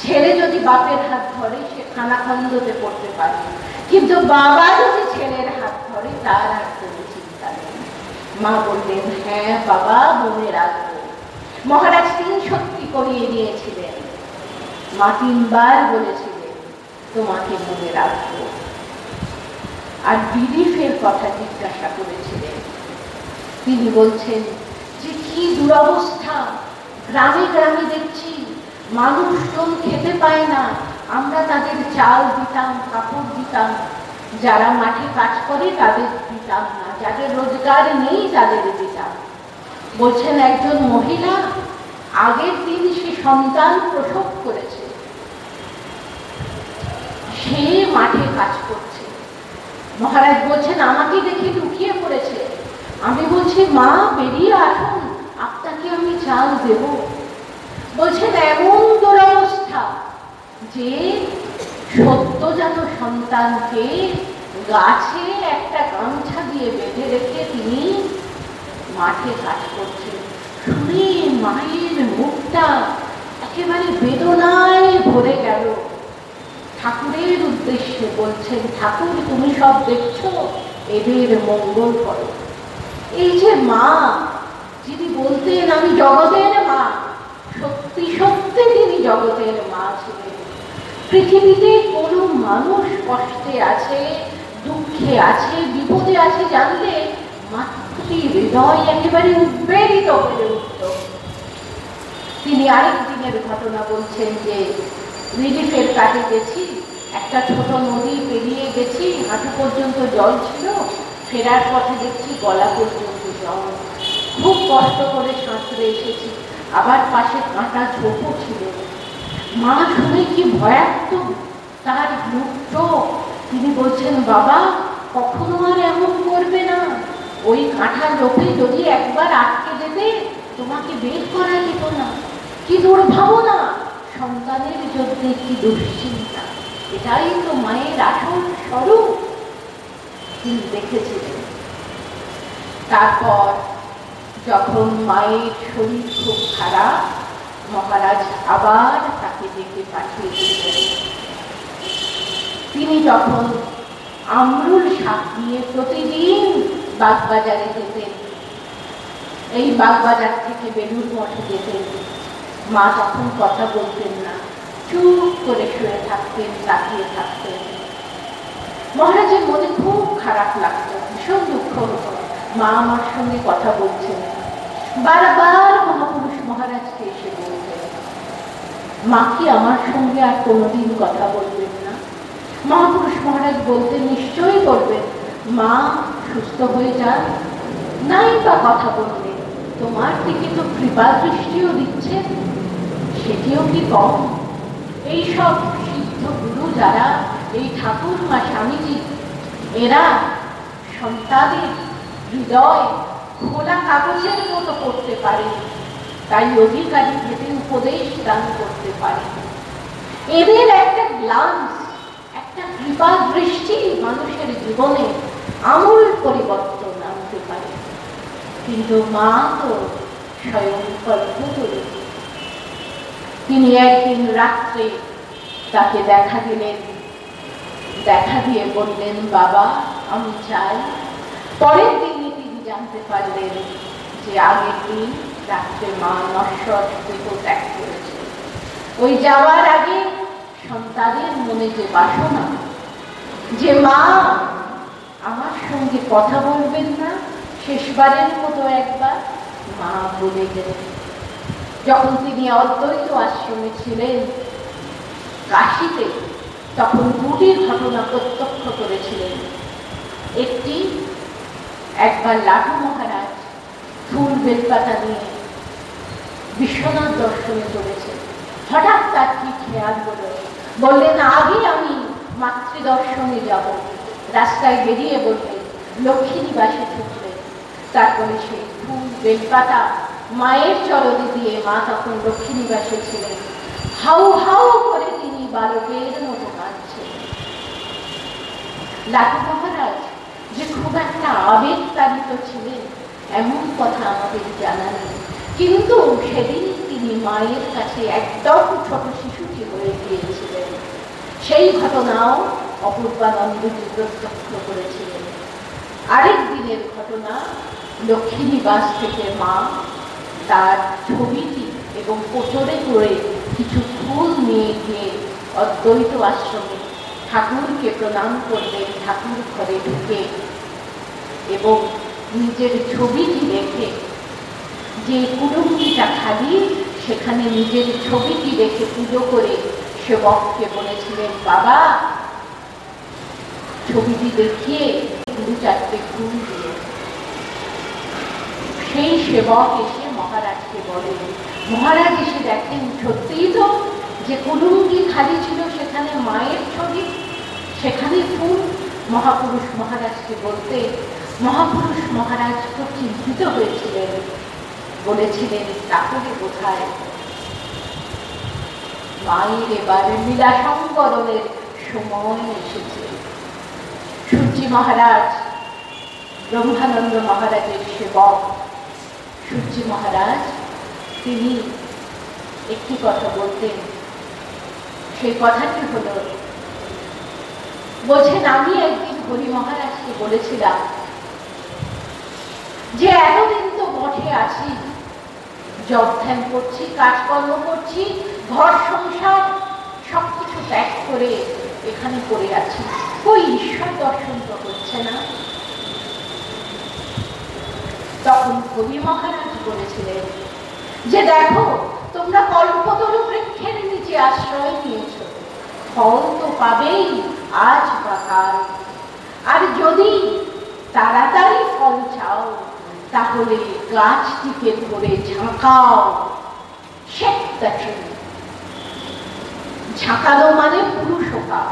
ছেলে যদি বাপের হাত ধরে সে খানাখন্দতে পড়তে পারে, কিন্তু বাবা যদি ছেলের হাত ধরে তার আর কোনো চিন্তা নেই। মা বললেন, হ্যাঁ বাবা মনে রাখবো। মহারাজ 3 সত্যি করিয়ে দিয়েছিলেন। মা 3 বার বলেছিলেন, তোমাকে মনে রাখবো। আর রিলিফের কথা জিজ্ঞাসা করেছিলেন। তিনি বলছেন যে কি দুরবস্থা, গ্রামে গ্রামে দেখছি মানুষজন খেতে পায় না, আমরা তাদের চাল দিতাম, কাপড় দিতাম, যারা মাঠে কাজ করে তাদের দিতাম না, যাদের রোজগার নেই তাদের দিতাম। বলছেন একজন মহিলা আগের দিন সে সন্তান প্রসব করেছে, সে মাঠে কাজ করছে। মহারাজ বলছেন আমাকে দেখে লুকিয়ে পড়েছে। আমি বলছি, মা বেরিয়ে আসুন, আপনাকে আমি চাল দেব। বলছেন এমন দুরবস্থা যে সদ্যজাত সন্তানকে গাছে একটা গামছা দিয়ে বেঁধে রেখে তিনি মাঠে কাজ করছেন। শুনে মায়ের মুখটা একেবারে বেদনায় ভরে গেল। ঠাকুরের উদ্দেশ্যে বলছেন, ঠাকুর তুমি সব দেখছো, এদের মঙ্গল করো। এই যে মা, যিনি বলতেন আমি জগতের মা, সত্যি সত্যি তিনি জগতের মা ছিলেন। পৃথিবীতে কোনো মানুষ কষ্টে আছে, দুঃখে আছে, বিপদে আছে জানলে মাতৃ হৃদয় একেবারে উদ্বেলিত হয়ে উঠত। তিনি আরেক দিনের ঘটনা বলছেন যে রিলিফের কাজে গেছি, একটা ছোট নদী পেরিয়ে গেছি, হাঁটু পর্যন্ত জল ছিল, ফেরার পথে দেখছি গলা পর্যন্ত জল। খুব কষ্ট করে সাঁতরে এসেছি, আবার পাশে কাঁটা ঝোপও ছিল। মা শুনে কি ভয়াত্মক তার মুখ। তিনি বলছেন, বাবা কখনো আর এমন করবে না, ওই কাঁটা ঝোপে যদি একবার আটকে যেতে তোমাকে বের করা যেত না। কি দুর্ভাবনা, সন্তানের জন্য কি দুশ্চিন্তা, এটাই তো মায়ের আসল স্বরূপ। তিনি দেখেছিলেন। তারপর যখন মায়ের শরীর খুব খারাপ, মহারাজ আবার তাকে ডেকে পাঠিয়ে দিলেন। তিনি যখন আমরুল শাক নিয়ে প্রতিদিন বাগবাজারে যেতেন, এই বাগবাজার থেকে বেলুড় মঠে যেতেন, মা তখন কথা বলতেন না, চুপ করে শুয়ে থাকতেন, তাকিয়ে থাকতেন। মহারাজের মনে খুব খারাপ লাগতো, ভীষণ দুঃখ হতো, মা আমার সঙ্গে কথা বলছেন। বারবার মহাপুরুষ মহারাজকে এসে বলতেন, মা কি আমার সঙ্গে আর কোনোদিন কথা বলবেন না? মহাপুরুষ মহারাজ বলতেন, নিশ্চয়ই বলবেন, মা সুস্থ হয়ে যান, নাই বা কথা বললে তোমার দিকে তো কৃপা দৃষ্টিও দিচ্ছে, সেটিও কি কম? এইসব সিদ্ধ গুরু যারা, এই ঠাকুর মা স্বামীজি, এরা সন্তানের হৃদয় খোলা কাগজের মতো করতে পারে, তাই অধিকারী ভেবে উপদেশ দান করতে পারে। এদের একটা গ্লান্স, একটা কৃপা দৃষ্টি মানুষের জীবনে আমূল পরিবর্তন আনতে পারে। কিন্তু মা তো স্বয়ং কল্পতরু। তিনি একদিন রাত্রে তাকে দেখা দিলেন, দেখা দিয়ে বললেন, বাবা আমি চাই। পরের দিনই তিনি জানতে পারলেন যে আগের দিন রাত্রে মা নশ্বর দেহ ত্যাগ করেছে। ওই যাওয়ার আগে সন্তানের মনে যে বাসনা, যে মা আমার সঙ্গে কথা বলবেন না, শেষবারের মতো একবার, মা বলে গেলেন। যখন তিনি অদ্বৈত আশ্রমে ছিলেন কাশীতে, তখন দুটি ঘটনা প্রত্যক্ষ করেছিলেন। একটি, একবার লাটু মহারাজ ফুল বেলপাতা নিয়ে বিশ্বনাথ দর্শনে চলেছেন। হঠাৎ তার কি খেয়াল হলো, বললেন আগে আমি মাতৃদর্শনে যাব। রাস্তায় বেরিয়ে বললেন, লক্ষ্মী নিবাসে ছুটলেন। তারপরে সেই ফুল বেলপাতা মায়ের চরণে দিয়ে, মা তখন লক্ষ্মী নিবাসে ছিলেন, হাউ হাউ করে তিনি বালকের মতো কাঁদছেন। লাটু মহারাজ যে খুব একটা আবেগতাড়িত ছিলেন এমন কথা আমাদের জানা নেই, কিন্তু সেদিন তিনি মায়ের কাছে একদম ছোট শিশুটি হয়ে গিয়েছিলেন। সেই ঘটনাও অপূর্বানন্দজি প্রত্যক্ষ করেছিলেন। আরেক দিনের ঘটনা, লক্ষ্মী নিবাস থেকে মা তার ছবিটি এবং কোচরে করে কিছু ফুল নিয়ে গিয়ে অদ্বৈত আশ্রমে ঠাকুরকে প্রণাম করলেন। ঠাকুর ঘরে ঢুকে এবং নিজের ছবিটি রেখে, যে কুলুঙ্গিটা খালি সেখানে নিজের ছবিটি রেখে পুজো করে সেবককে বলেছিলেন, বাবা ছবিটি দেখিয়ে 2-4টে ফুল দিয়ে। সেই সেবক এসে মহারাজকে বলেন, মহারাজ এসে দেখেন সত্যিই তো যে কুলুঙ্গি খালি ছিল সেখানে মায়ের ছবি, সেখানে ফুল। মহাপুরুষ মহারাজকে বলতে মহাপুরুষ মহারাজ খুব চিন্তিত হয়েছিলেন, বলেছিলেন তাহলে কোথায় মায়ের এবার লীলা সংকরণের সময় এসেছে। সূর্যি মহারাজ, ব্রহ্মানন্দ মহারাজের সেবক সূর্যি মহারাজ, তিনি একটি কথা বলতেন। সেই কথাটি হল, বলছেন আমি একদিন হরি মহারাজকে বলেছিলাম যে এতদিন তো মঠে আছি, জব ধ্যান করছি, কাজকর্ম করছি, ঘর সংসার সবকিছু ত্যাগ করে এখানে পড়ে আছি, ওই ঈশ্বর দর্শন তো হচ্ছে না। তখন কবি মহারাজ বলেছিলেন যে দেখো তোমরা কল্পতরু বৃক্ষের নিচে আশ্রয় নিয়েছ, ফল তো পাবেই আজ বা কাল। আর যদি তাড়াতাড়ি ফল চাও তাহলে গাছটিকে ধরে ঝাঁকাও। ঝাঁকানো মানে পুরুষকা,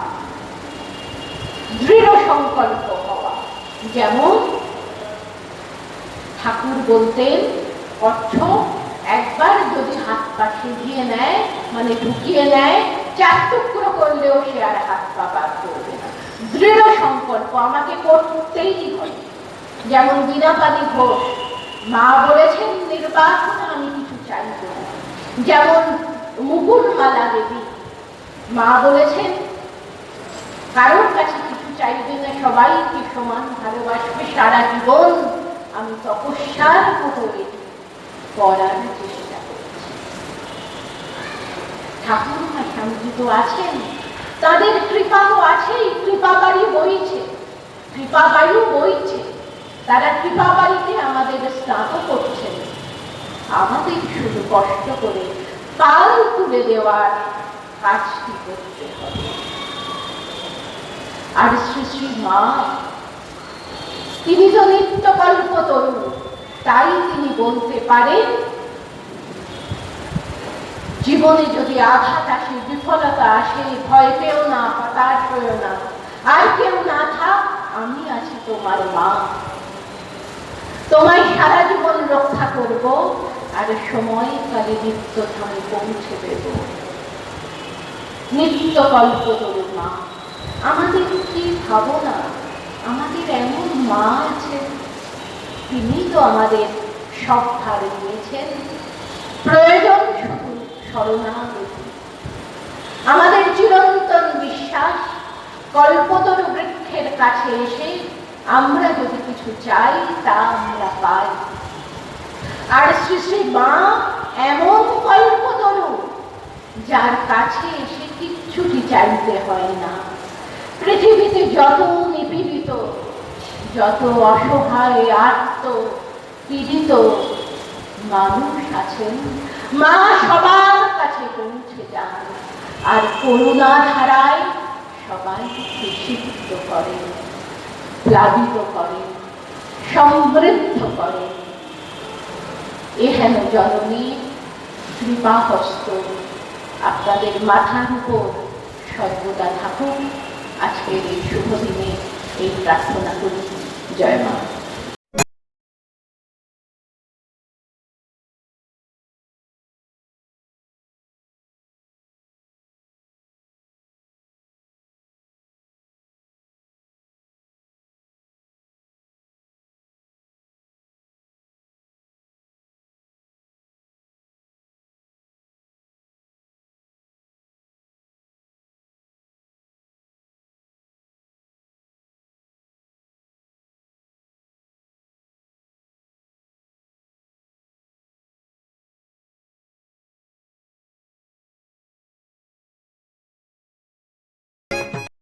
দৃঢ় সংকল্প হওয়া। যেমন ঠাকুর বলতেন, অর্থ একবার যদি হাত পা শুকিয়ে নেয়, মানে ঢুকিয়ে নেয়, 4 টুকরো করলেও সে আর হাত পা বার করবে না। দৃঢ় সংকল্প আমাকে করতেই হয়। যেমন বীণাপাণি ঘোষ, মা বলেছেন নির্বাচনে আমি কিছু চাইব না। যেমন মুকুলমালা দেবী, মা বলেছেন কারোর কাছে কিছু চাইবে না, সবাইকে সমান ভালোবাসবে সারা জীবন। আমি তপস্যার মতো করার চেষ্টা করছি। ঠাকুর মা স্বামীজি তো আছেন, তাদের কৃপা তো আছেই, কৃপাবাড়ি বইছে, কৃপাবায়ু বইছে, তারা কৃপাবাড়িতে আমাদের স্নাত করছেন। আমাদের শুধু কষ্ট করে পাল তুলে দেওয়ার কাজটি করতে হবে। আর শ্রী শ্রী মা তিনি তো নিত্য কল্পতরু, তাই তিনি বলতে পারেন, জীবনে যদি আঘাত আসে, বিফলতা আসে, ভয় পেও না, হতাশ হয়েও না, আর কেউ না থাক, আমি আছি তোমার মা। তোমায় সারা জীবন রক্ষা করব, আর সময়কালে নিত্যধামে পৌঁছে দেব। নিত্য কল্পতরু মা, আমাদের কি ভাবনা, আমাদের এমন মা আছে, তিনি তো আমাদের সব ভার নিয়েছেন। প্রয়োজন শুধু শরণাগতি। আমাদের চিরন্তন বিশ্বাস, কল্পতরু বৃক্ষের কাছে এসে আমরা যদি কিছু চাই, তা আমরা পাই। আর শ্রী শ্রী মা এমন কল্পতরু, যার কাছে এসে কিচ্ছুটি চাইতে হয় না। পৃথিবীতে যত নিপীড়িত, যত অসহায়, আর্ত, পীড়িত মানুষ আছেন, মা সবার কাছে পৌঁছে যান, আর করুণা ধারায় সবাইকে সিদ্ধ করেন, প্লাবিত করেন, সমৃদ্ধ করেন। এহেন জননী কৃপাহস্ত আপনাদের মাথার উপর সর্বদা থাকুক। আজকের এই শুভ দিনে এই প্রার্থনা করি। জয় মা।